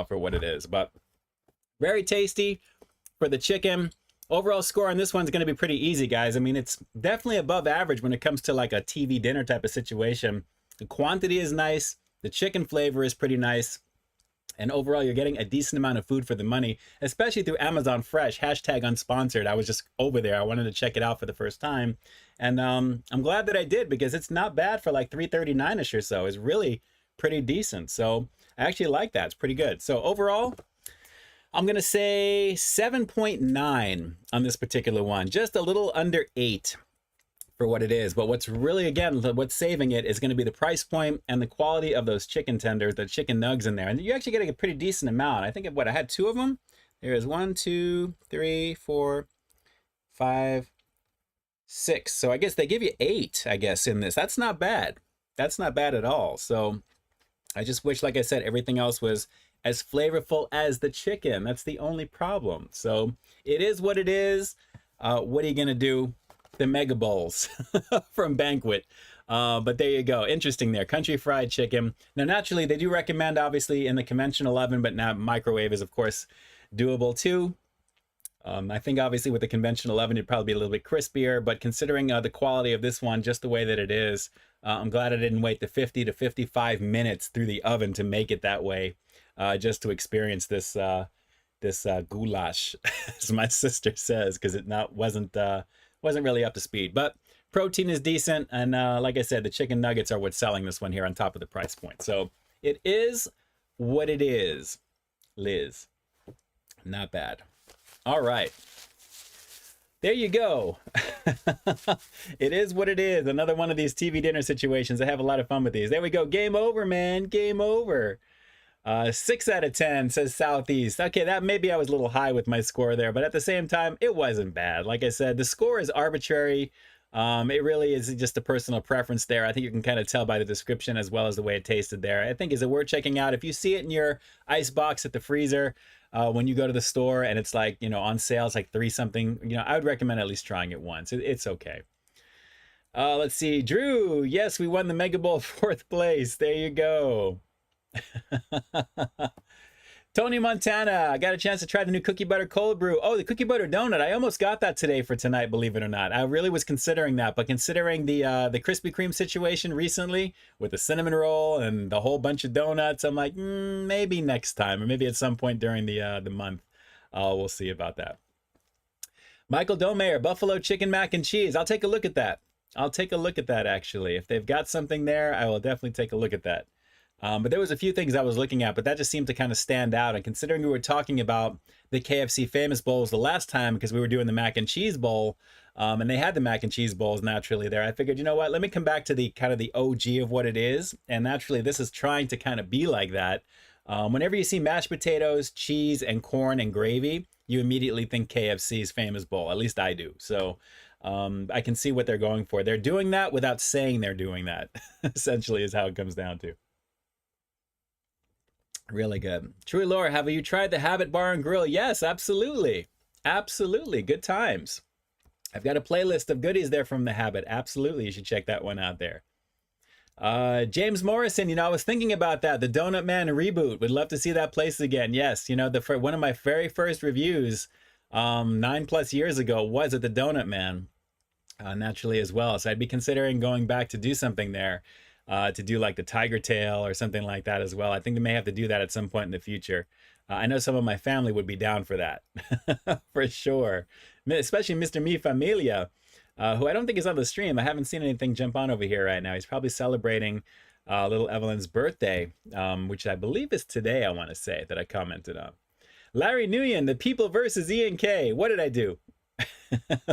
for what it is. But very tasty for the chicken. Overall score on this one's going to be pretty easy, guys. I mean, it's definitely above average when it comes to like a TV dinner type of situation. The quantity is nice. The chicken flavor is pretty nice. And overall, you're getting a decent amount of food for the money, especially through Amazon Fresh, #unsponsored. I was just over there. I wanted to check it out for the first time. And I'm glad that I did, because it's not bad for like $3.39-ish or so. It's really pretty decent. So I actually like that. It's pretty good. So overall, I'm going to say 7.9 on this particular one. Just a little under 8 for what it is. But what's really, again, what's saving it is going to be the price point and the quality of those chicken tenders, the chicken nugs in there. And you're actually getting a pretty decent amount. I think I had 2 of them. There is 1, 2, 3, 4, 5, 6. So I guess they give you 8, I guess, in this. That's not bad. That's not bad at all. So I just wish, like I said, everything else was as flavorful as the chicken. That's the only problem. So it is what it is. What are you going to do? The Mega Bowls from Banquet. But there you go. Interesting there. Country fried chicken. Now, naturally, they do recommend, obviously, in the conventional oven, but now microwave is, of course, doable too. I think, obviously, with the conventional oven, it'd probably be a little bit crispier. But considering the quality of this one, just the way that it is, I'm glad I didn't wait the 50 to 55 minutes through the oven to make it that way, just to experience this goulash, as my sister says, because it wasn't really up to speed. But protein is decent, and like I said, the chicken nuggets are what's selling this one here on top of the price point. So it is what it is, Liz. Not bad. All right. There you go. It is what it is. Another one of these TV dinner situations. I have a lot of fun with these. There we go. Game over, man. Game over. 6 out of 10, says Southeast. Okay, that maybe I was a little high with my score there, but at the same time, it wasn't bad. Like I said, the score is arbitrary. It really is just a personal preference there. I think you can kind of tell by the description as well as the way it tasted there. I think, is it worth checking out? If you see it in your ice box at the freezer, when you go to the store and it's like, you know, on sale, it's like 3 something, you know, I would recommend at least trying it once. It's okay. Let's see. Drew, yes, we won the Mega Bowl 4th place. There you go. Tony Montana, I got a chance to try the new cookie butter cold brew. Oh, the cookie butter donut. I almost got that today for tonight, believe it or not. I really was considering that, but considering the Krispy Kreme situation recently with the cinnamon roll and the whole bunch of donuts, I'm like, maybe next time, or maybe at some point during the month. We'll see about that. Michael Domeyer, buffalo chicken mac and cheese. I'll take a look at that. I'll take a look at that, actually. If they've got something there, I will definitely take a look at that. But there was a few things I was looking at, but that just seemed to kind of stand out. And considering we were talking about the KFC Famous Bowls the last time, because we were doing the mac and cheese bowl, And they had the mac and cheese bowls naturally there. I figured, you know what, let me come back to the kind of the OG of what it is. And naturally, this is trying to kind of be like that. Whenever you see mashed potatoes, cheese, and corn and gravy, you immediately think KFC's famous bowl. At least I do. So I can see what they're going for. They're doing that without saying they're doing that, essentially, is how it comes down to. Really good. Truly Laura, have you tried the Habit Bar and Grill? Yes, absolutely. Absolutely. Good times. I've got a playlist of goodies there from the Habit. Absolutely. You should check that one out there. James Morrison, you know, I was thinking about that. The Donut Man reboot. Would love to see that place again. Yes, you know, one of my very first reviews 9+ years ago was at the Donut Man, naturally as well. So I'd be considering going back to do something there, to do like the Tiger Tail or something like that as well. I think they may have to do that at some point in the future. I know some of my family would be down for that, for sure. Especially Mr. Mi Familia, who I don't think is on the stream. I haven't seen anything jump on over here right now. He's probably celebrating little Evelyn's birthday, which I believe is today, I want to say, that I commented on. Larry Nguyen, the people versus Ian K. What did I do?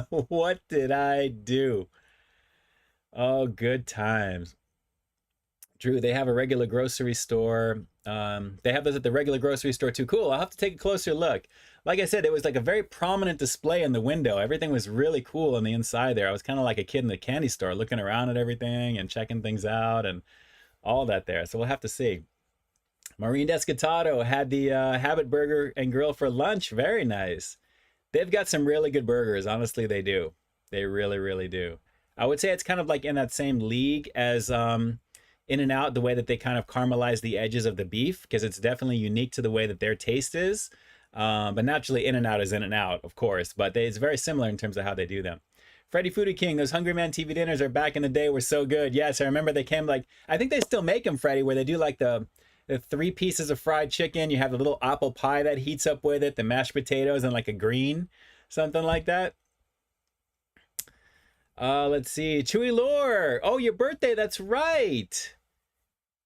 What did I do? Oh, good times. Drew, they have a regular grocery store. They have those at the regular grocery store too. Cool, I'll have to take a closer look. Like I said, it was like a very prominent display in the window. Everything was really cool on the inside there. I was kind of like a kid in the candy store looking around at everything and checking things out and all that there. So we'll have to see. Maureen Descatado had the Habit Burger and Grill for lunch. Very nice. They've got some really good burgers. Honestly, they do. They really, really do. I would say it's kind of like in that same league as In-N-Out, the way that they kind of caramelize the edges of the beef, because it's definitely unique to the way that their taste is. But naturally, In-N-Out is In-N-Out, of course, but it's very similar in terms of how they do them. Freddy Foodie King, those Hungry Man TV dinners are back in the day, were so good. Yes, I remember they came like, I think they still make them, Freddy, where they do like the 3 pieces of fried chicken. You have the little apple pie that heats up with it, the mashed potatoes, and like a green, something like that. Let's see. Chewy Lore. Oh, your birthday. That's right.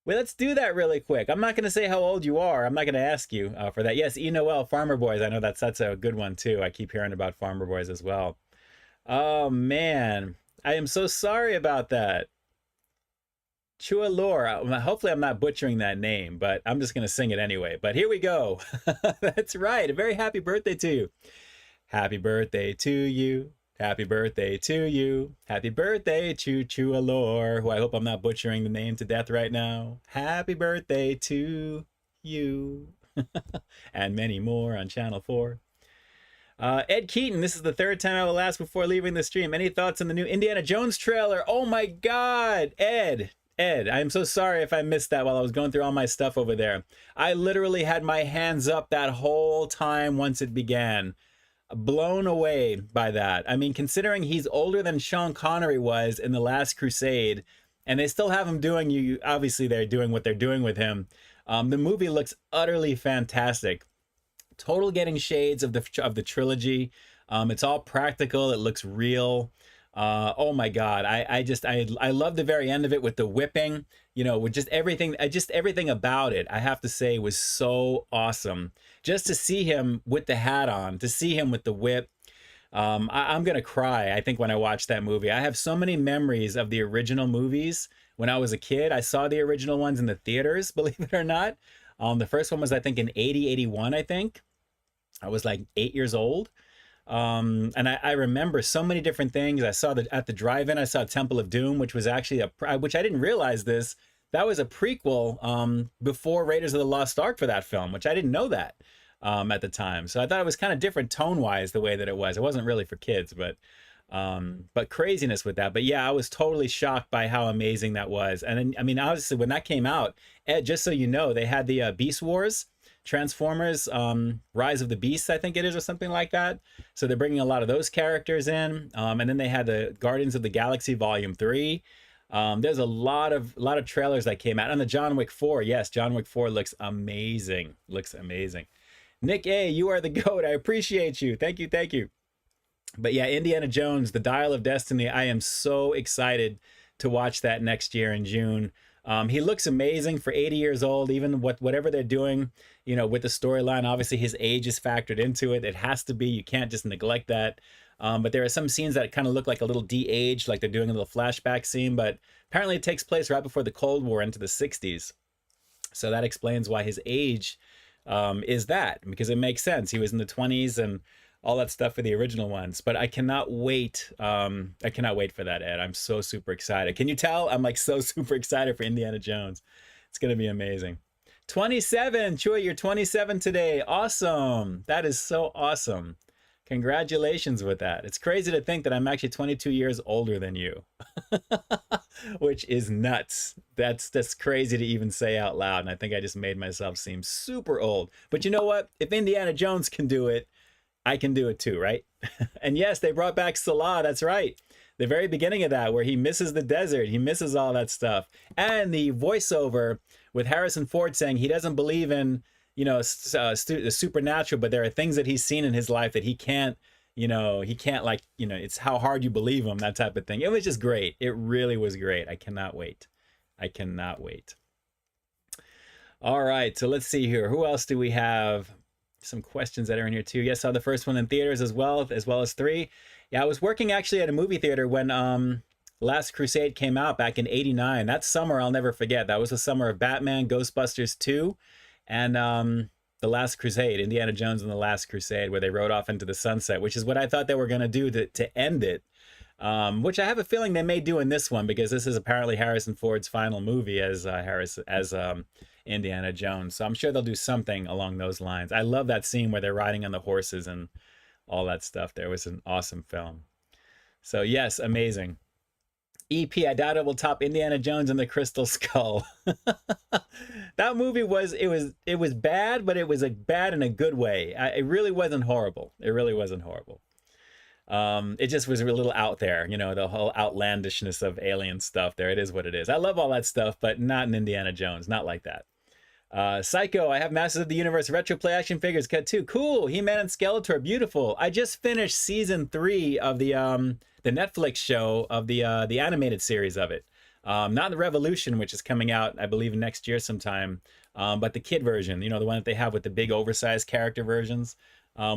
Well, let's do that really quick. I'm not going to say how old you are. I'm not going to ask you for that. Yes, Noel, Farmer Boys. I know that's a good one too. I keep hearing about Farmer Boys as well. Oh, man. I am so sorry about that. Chua Lore. Hopefully I'm not butchering that name, but I'm just going to sing it anyway. But here we go. That's right. A very happy birthday to you. Happy birthday to you. Happy birthday to you. Happy birthday to Chua Lore, who I hope I'm not butchering the name to death right now. Happy birthday to you. And many more on Channel 4. Ed Keaton, this is the 3rd time I will ask before leaving the stream. Any thoughts on the new Indiana Jones trailer? Oh my God, Ed, I am so sorry if I missed that while I was going through all my stuff over there. I literally had my hands up that whole time once it began. Blown away by that. I mean, considering he's older than Sean Connery was in The Last Crusade, and they still have him doing, obviously they're doing what they're doing with him. The movie looks utterly fantastic. Total getting shades of the trilogy. It's all practical. It looks real. Oh my God. I love the very end of it with the whipping, you know, with just everything about it, I have to say, was so awesome. Just to see him with the hat on, to see him with the whip. I'm going to cry, I think, when I watch that movie. I have so many memories of the original movies. When I was a kid, I saw the original ones in the theaters, believe it or not. The first one was, I think, in 81, I think. I was like 8 years old. And I remember so many different things. I saw at the drive-in, I saw Temple of Doom, which was actually which I didn't realize this. That was a prequel before Raiders of the Lost Ark for that film, which I didn't know that at the time. So I thought it was kind of different tone-wise the way that it was. It wasn't really for kids, but craziness with that. But yeah, I was totally shocked by how amazing that was. And then, I mean, obviously when that came out, Ed, just so you know, they had the Beast Wars, Transformers, Rise of the Beasts, I think it is, or something like that. So they're bringing a lot of those characters in. And then they had the Guardians of the Galaxy Volume 3. There's a lot of trailers that came out. And the John Wick 4, yes, John Wick 4 looks amazing. Looks amazing. Nick A, you are the GOAT. I appreciate you. Thank you, thank you. But yeah, Indiana Jones, The Dial of Destiny. I am so excited to watch that next year in June. He looks amazing for 80 years old, even whatever they're doing, you know, with the storyline. Obviously, his age is factored into it. It has to be. You can't just neglect that. But there are some scenes that kind of look like a little de-aged, like they're doing a little flashback scene, but apparently it takes place right before the Cold War into the 60s. So that explains why his age is that, because it makes sense. He was in the 20s and all that stuff for the original ones. But I cannot wait. I cannot wait for that, Ed. I'm so super excited. Can you tell? I'm like so super excited for Indiana Jones. It's going to be amazing. 27, Chuy, you're 27 today. Awesome. That is so awesome. Congratulations with that. It's crazy to think that I'm actually 22 years older than you, which is nuts. That's crazy to even say out loud. And I think I just made myself seem super old. But you know what? If Indiana Jones can do it, I can do it too, right? And yes, they brought back Salah. That's right. The very beginning of that, where he misses the desert, he misses all that stuff. And the voiceover with Harrison Ford saying he doesn't believe in, you know, the supernatural, but there are things that he's seen in his life that he can't, you know, like, you know, it's how hard you believe him, that type of thing. It was just great. It really was great. I cannot wait. I cannot wait. All right, so let's see here. Who else do we have? Some questions that are in here too. Yes, I saw the first one in theaters as well as 3. Yeah, I was working actually at a movie theater when Last Crusade came out back in '89. That summer I'll never forget. That was the summer of Batman, Ghostbusters 2, and The Last Crusade, Indiana Jones and the Last Crusade, where they rode off into the sunset, which is what I thought they were going to do to end it. Which I have a feeling they may do in this one, because this is apparently Harrison Ford's final movie as Indiana Jones. So I'm sure they'll do something along those lines. I love that scene where they're riding on the horses and all that stuff. There was an awesome film. So yes, amazing. EP, I doubt it will top Indiana Jones and the Crystal Skull. That movie was bad, but it was bad in a good way. It really wasn't horrible. It really wasn't horrible. It just was a little out there, you know, the whole outlandishness of alien stuff there. It is what it is. I love all that stuff, but not in Indiana Jones, not like that. Psycho, I have Masters of the Universe retro play action figures cut too. Cool. He-Man and Skeletor, beautiful. I just finished season 3 of the Netflix show of the animated series of it. Not the Revolution, which is coming out, I believe, next year sometime, but the kid version, you know, the one that they have with the big oversized character versions,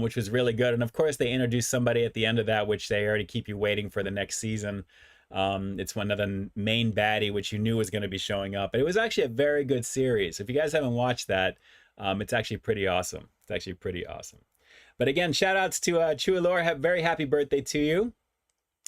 which was really good. And of course, they introduced somebody at the end of that, which they already keep you waiting for the next season. It's one of the main baddie, which you knew was going to be showing up. But it was actually a very good series. If you guys haven't watched that, it's actually pretty awesome. It's actually pretty awesome. But again, shout outs to Chuilor. Very happy birthday to you.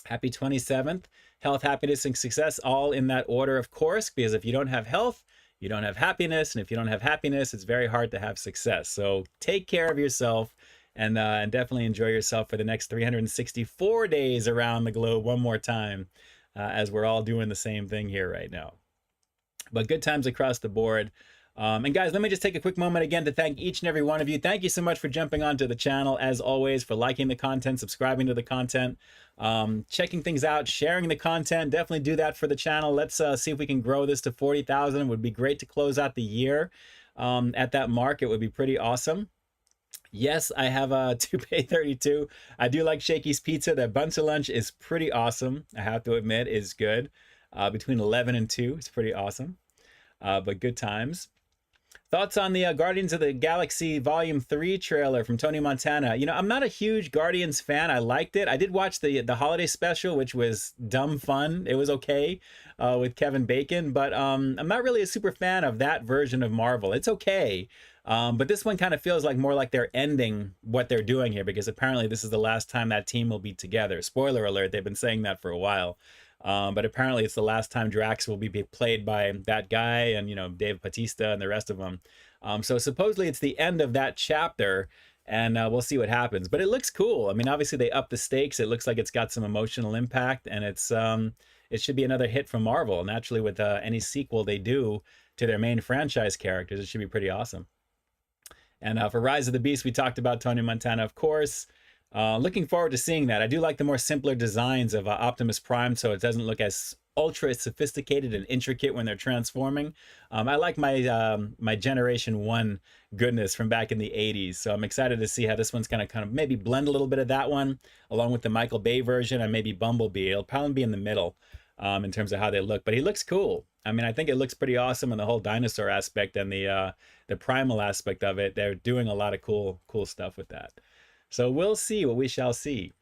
Happy 27th. Health, happiness, and success, all in that order, of course, because if you don't have health, you don't have happiness. And if you don't have happiness, it's very hard to have success. So take care of yourself. And definitely enjoy yourself for the next 364 days around the globe one more time, as we're all doing the same thing here right now. But good times across the board. And guys, let me just take a quick moment again to thank each and every one of you. Thank you so much for jumping onto the channel, as always, for liking the content, subscribing to the content, checking things out, sharing the content. Definitely do that for the channel. Let's see if we can grow this to 40,000. It would be great to close out the year at that mark. It would be pretty awesome. Yes, I have a Toupee 32. I do like Shakey's Pizza. Their Buncha Lunch is pretty awesome. I have to admit, it's good. Between 11 and 2, it's pretty awesome. But good times. Thoughts on the Guardians of the Galaxy Volume 3 trailer from Tony Montana. You know, I'm not a huge Guardians fan. I liked it. I did watch the holiday special, which was dumb fun. It was okay with Kevin Bacon. But I'm not really a super fan of that version of Marvel. It's okay. But this one kind of feels like more like they're ending what they're doing here, because apparently this is the last time that team will be together. Spoiler alert, they've been saying that for a while. But apparently it's the last time Drax will be played by that guy and, you know, Dave Bautista and the rest of them. So supposedly it's the end of that chapter, and we'll see what happens. But it looks cool. I mean, obviously they upped the stakes. It looks like it's got some emotional impact, and it's it should be another hit from Marvel. Naturally, with any sequel they do to their main franchise characters, it should be pretty awesome. And for Rise of the Beast, we talked about Tony Montana, of course. Looking forward to seeing that. I do like the more simpler designs of Optimus Prime, so it doesn't look as ultra sophisticated and intricate when they're transforming. I like my my Generation 1 goodness from back in the 80s, so I'm excited to see how this one's kind of maybe blend a little bit of that one, along with the Michael Bay version and maybe Bumblebee. It'll probably be in the middle in terms of how they look, but he looks cool. I mean, I think it looks pretty awesome, and the whole dinosaur aspect and the primal aspect of it, they're doing a lot of cool stuff with that. So we'll see what we shall see.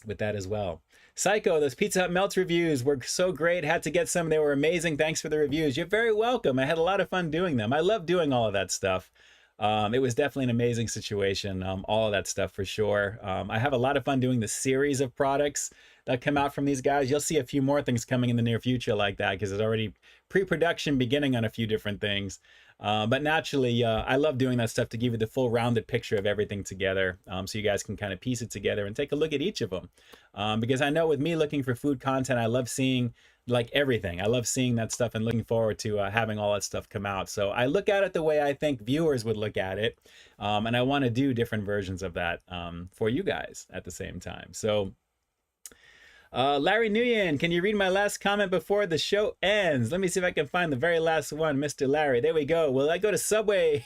with that as well. Psycho, those Pizza Hut Melts reviews were so great. Had to get some. They were amazing. Thanks for the reviews. You're very welcome. I had a lot of fun doing them. I love doing all of that stuff. It was definitely an amazing situation. All of that stuff for sure. I have a lot of fun doing the series of products that come out from these guys. You'll see a few more things coming in the near future like that because there's already pre-production beginning on a few different things. But naturally, I love doing that stuff to give you the full rounded picture of everything together, so you guys can kind of piece it together and take a look at each of them. Because I know with me looking for food content, I love seeing like everything. I love seeing that stuff and looking forward to having all that stuff come out. So I look at it the way I think viewers would look at it, and I want to do different versions of that for you guys at the same time. So Larry Nguyen, can you read my last comment before the show ends? Let me see if I can find the very last one, Mr. Larry. There we go. Will I go to Subway?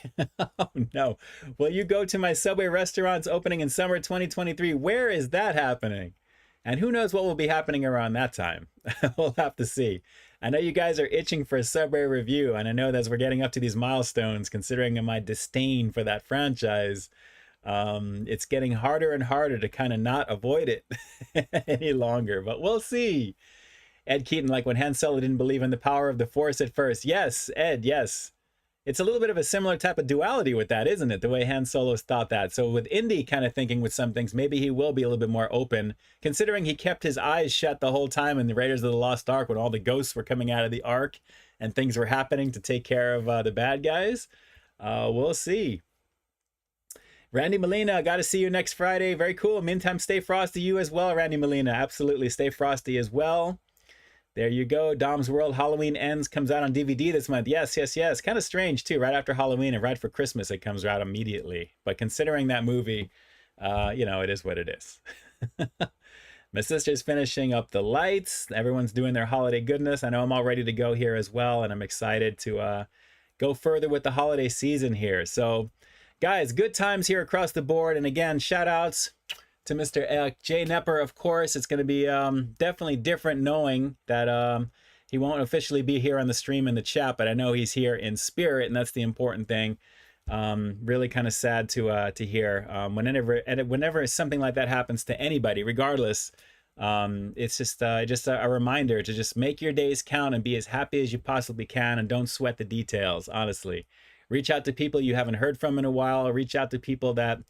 Oh, no. Will you go to my Subway restaurants opening in summer 2023? Where is that happening? And who knows what will be happening around that time? We'll have to see. I know you guys are itching for a Subway review, and I know that as we're getting up to these milestones, considering my disdain for that franchise, it's getting harder and harder to kind of not avoid it any longer, but we'll see. Ed Keaton, like when Han Solo didn't believe in the power of the Force at first. Yes, Ed, yes. It's a little bit of a similar type of duality with that, isn't it? The way Han Solo's thought that. So with Indy kind of thinking with some things, maybe he will be a little bit more open, considering he kept his eyes shut the whole time in the Raiders of the Lost Ark when all the ghosts were coming out of the Ark and things were happening to take care of the bad guys. We'll see. Randy Molina, got to see you next Friday. Very cool. Meantime, stay frosty. You as well, Randy Molina. Absolutely. Stay frosty as well. There you go. Dom's World Halloween Ends comes out on DVD this month. Yes, yes, yes. Kind of strange, too. Right after Halloween and right for Christmas, it comes out immediately. But considering that movie, you know, it is what it is. My sister's finishing up the lights. Everyone's doing their holiday goodness. I know I'm all ready to go here as well, and I'm excited to go further with the holiday season here. So, guys, good times here across the board. And again, shout outs to Mr. J.Knepper, of course. It's going to be definitely different knowing that he won't officially be here on the stream in the chat, but I know he's here in spirit, and that's the important thing. Really kind of sad to hear. Whenever something like that happens to anybody, regardless, it's just a reminder to just make your days count and be as happy as you possibly can, and don't sweat the details, honestly. Reach out to people you haven't heard from in a while. Reach out to people that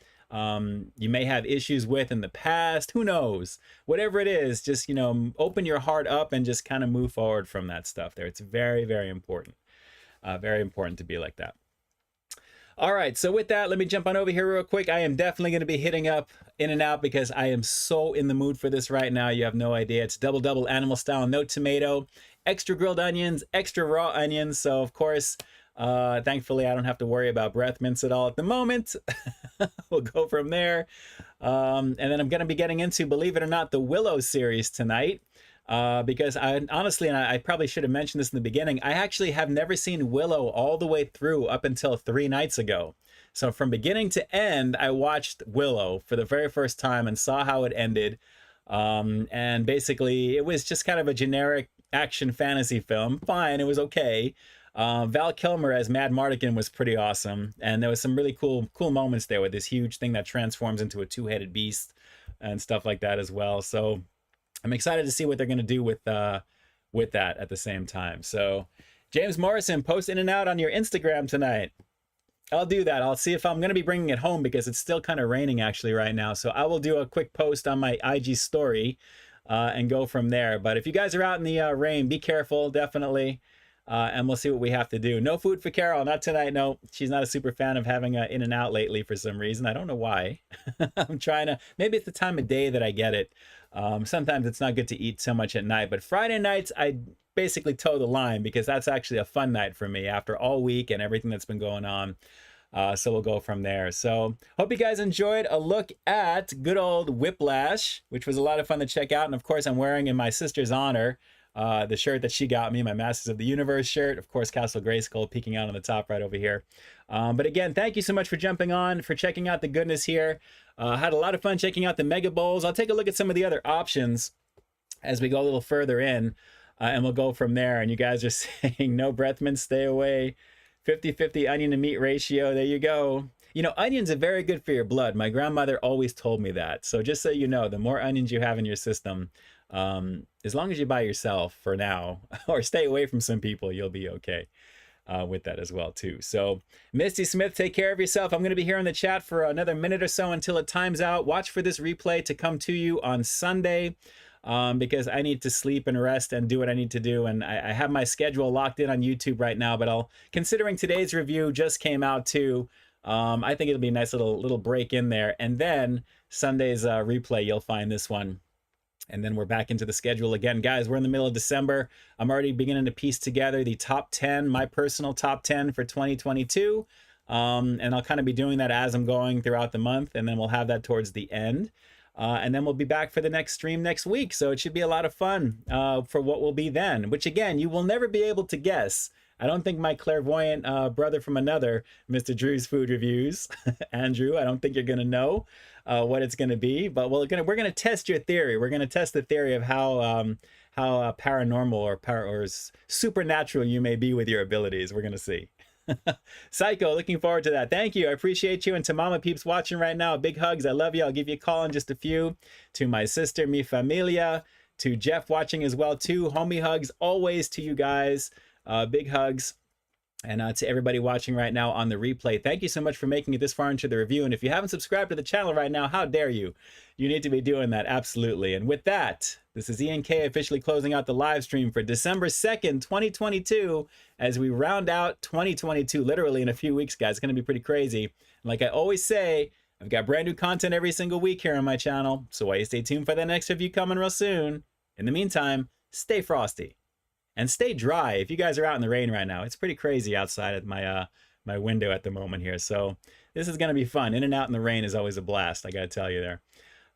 you may have issues with in the past. Who knows? Whatever it is, just, you know, open your heart up and just kind of move forward from that stuff there. It's very, very important. Very important to be like that. All right, so with that, let me jump on over here real quick. I am definitely going to be hitting up In and Out because I am so in the mood for this right now. You have no idea. It's double animal style, no tomato, extra grilled onions, extra raw onions. So, of course, thankfully, I don't have to worry about breath mints at all at the moment. We'll go from there. And then I'm going to be getting into, believe it or not, the Willow series tonight. Because I honestly, and I probably should have mentioned this in the beginning, I actually have never seen Willow all the way through up until 3 nights ago. So from beginning to end, I watched Willow for the very first time and saw how it ended. And basically, it was just kind of a generic action fantasy film. Fine, it was okay. Val Kilmer as Mad Mardigan was pretty awesome, and there was some really cool moments there with this huge thing that transforms into a 2-headed beast and stuff like that as well. So I'm excited to see what they're going to do with that at the same time. So James Morrison, post In and Out on your Instagram tonight. I'll do that. I'll see if I'm going to be bringing it home because it's still kind of raining actually right now. So I will do a quick post on my IG story and go from there. But if you guys are out in the rain, be careful, definitely. And we'll see what we have to do. No food for Carol, not tonight. No, she's not a super fan of having In and Out lately for some reason. I don't know why. I'm trying to, maybe it's the time of day that I get it. Sometimes it's not good to eat so much at night, but Friday nights, I basically toe the line because that's actually a fun night for me after all week and everything that's been going on. So we'll go from there. So hope you guys enjoyed a look at good old Whiplash, which was a lot of fun to check out. And of course, I'm wearing in my sister's honor the shirt that she got me, my Masters of the Universe shirt. Of course, Castle Grayskull peeking out on the top right over here. But again, thank you so much for jumping on, for checking out the goodness here. Had a lot of fun checking out the Mega Bowls. I'll take a look at some of the other options as we go a little further in, and we'll go from there. And you guys are saying no breath mints, stay away. 50-50 onion to meat ratio. There you go. You know, onions are very good for your blood. My grandmother always told me that. So just so you know, the more onions you have in your system, as long as you're by yourself for now, or stay away from some people, you'll be okay with that as well too. So Misty Smith, take care of yourself. I'm going to be here in the chat for another minute or so until it times out. Watch for this replay to come to you on Sunday. Because I need to sleep and rest and do what I need to do. And I have my schedule locked in on YouTube right now, but considering today's review just came out too, I think it'll be a nice little break in there. And then Sunday's replay, you'll find this one. And then we're back into the schedule again. Guys, we're in the middle of December. I'm already beginning to piece together the top 10, my personal top 10 for 2022. And I'll kind of be doing that as I'm going throughout the month. And then we'll have that towards the end. And then we'll be back for the next stream next week. So it should be a lot of fun for what will be then, which again, you will never be able to guess. I don't think my clairvoyant brother from another, Mr. Drew's Food Reviews, Andrew, I don't think you're going to know what it's going to be, but we're going to test your theory. We're going to test the theory of how paranormal or supernatural you may be with your abilities. We're going to see. Psycho, looking forward to that. Thank you. I appreciate you. And to Mama Peeps watching right now, big hugs. I love you. I'll give you a call in just a few. To my sister, mi familia. To Jeff watching as well too. Homie hugs always to you guys. Big hugs. And to everybody watching right now on the replay, thank you so much for making it this far into the review. And if you haven't subscribed to the channel right now, how dare you? You need to be doing that, absolutely. And with that, this is Ian K officially closing out the live stream for December 2nd, 2022, as we round out 2022, literally in a few weeks, guys. It's going to be pretty crazy. And like I always say, I've got brand new content every single week here on my channel, so why you stay tuned for the next review coming real soon. In the meantime, stay frosty. And stay dry. If you guys are out in the rain right now, it's pretty crazy outside at my my window at the moment here. So this is going to be fun. In and out in the rain is always a blast, I got to tell you there.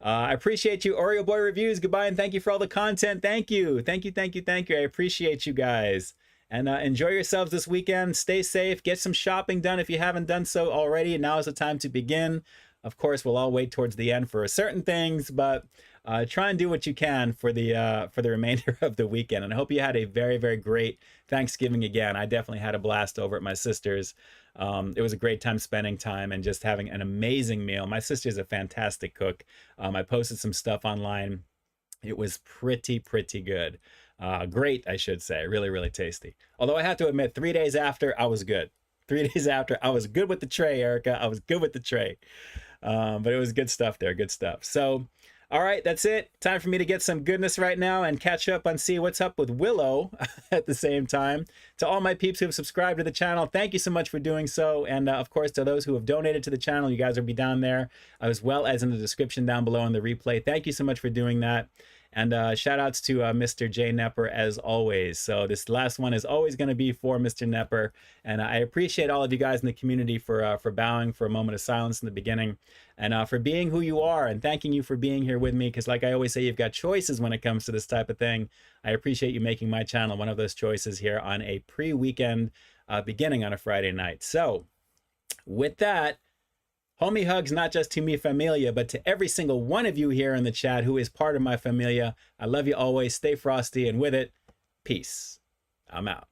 I appreciate you, Oreo Boy Reviews. Goodbye, and thank you for all the content. Thank you. Thank you, thank you, thank you. I appreciate you guys. And enjoy yourselves this weekend. Stay safe. Get some shopping done if you haven't done so already. Now is the time to begin. Of course, we'll all wait towards the end for certain things, but try and do what you can for the remainder of the weekend. And I hope you had a very, very great Thanksgiving again. I definitely had a blast over at my sister's. It was a great time spending time and just having an amazing meal. My sister's a fantastic cook. I posted some stuff online. It was pretty good. Great, I should say. Really, really tasty. Although I have to admit, 3 days after, I was good. 3 days after, I was good with the tray, Erica. I was good with the tray. But it was good stuff there, good stuff. So, all right, that's it. Time for me to get some goodness right now and catch up on see what's up with Willow at the same time. To all my peeps who have subscribed to the channel, thank you so much for doing so. And of course, to those who have donated to the channel, you guys will be down there as well as in the description down below in the replay. Thank you so much for doing that. And shout outs to Mr. J.Knepper as always. So this last one is always going to be for Mr. Knepper. And I appreciate all of you guys in the community for bowing for a moment of silence in the beginning and for being who you are and thanking you for being here with me. Because like I always say, you've got choices when it comes to this type of thing. I appreciate you making my channel one of those choices here on a pre-weekend beginning on a Friday night. So with that, homie hugs, not just to mi familia, but to every single one of you here in the chat who is part of my familia. I love you always. Stay frosty, and with it, peace. I'm out.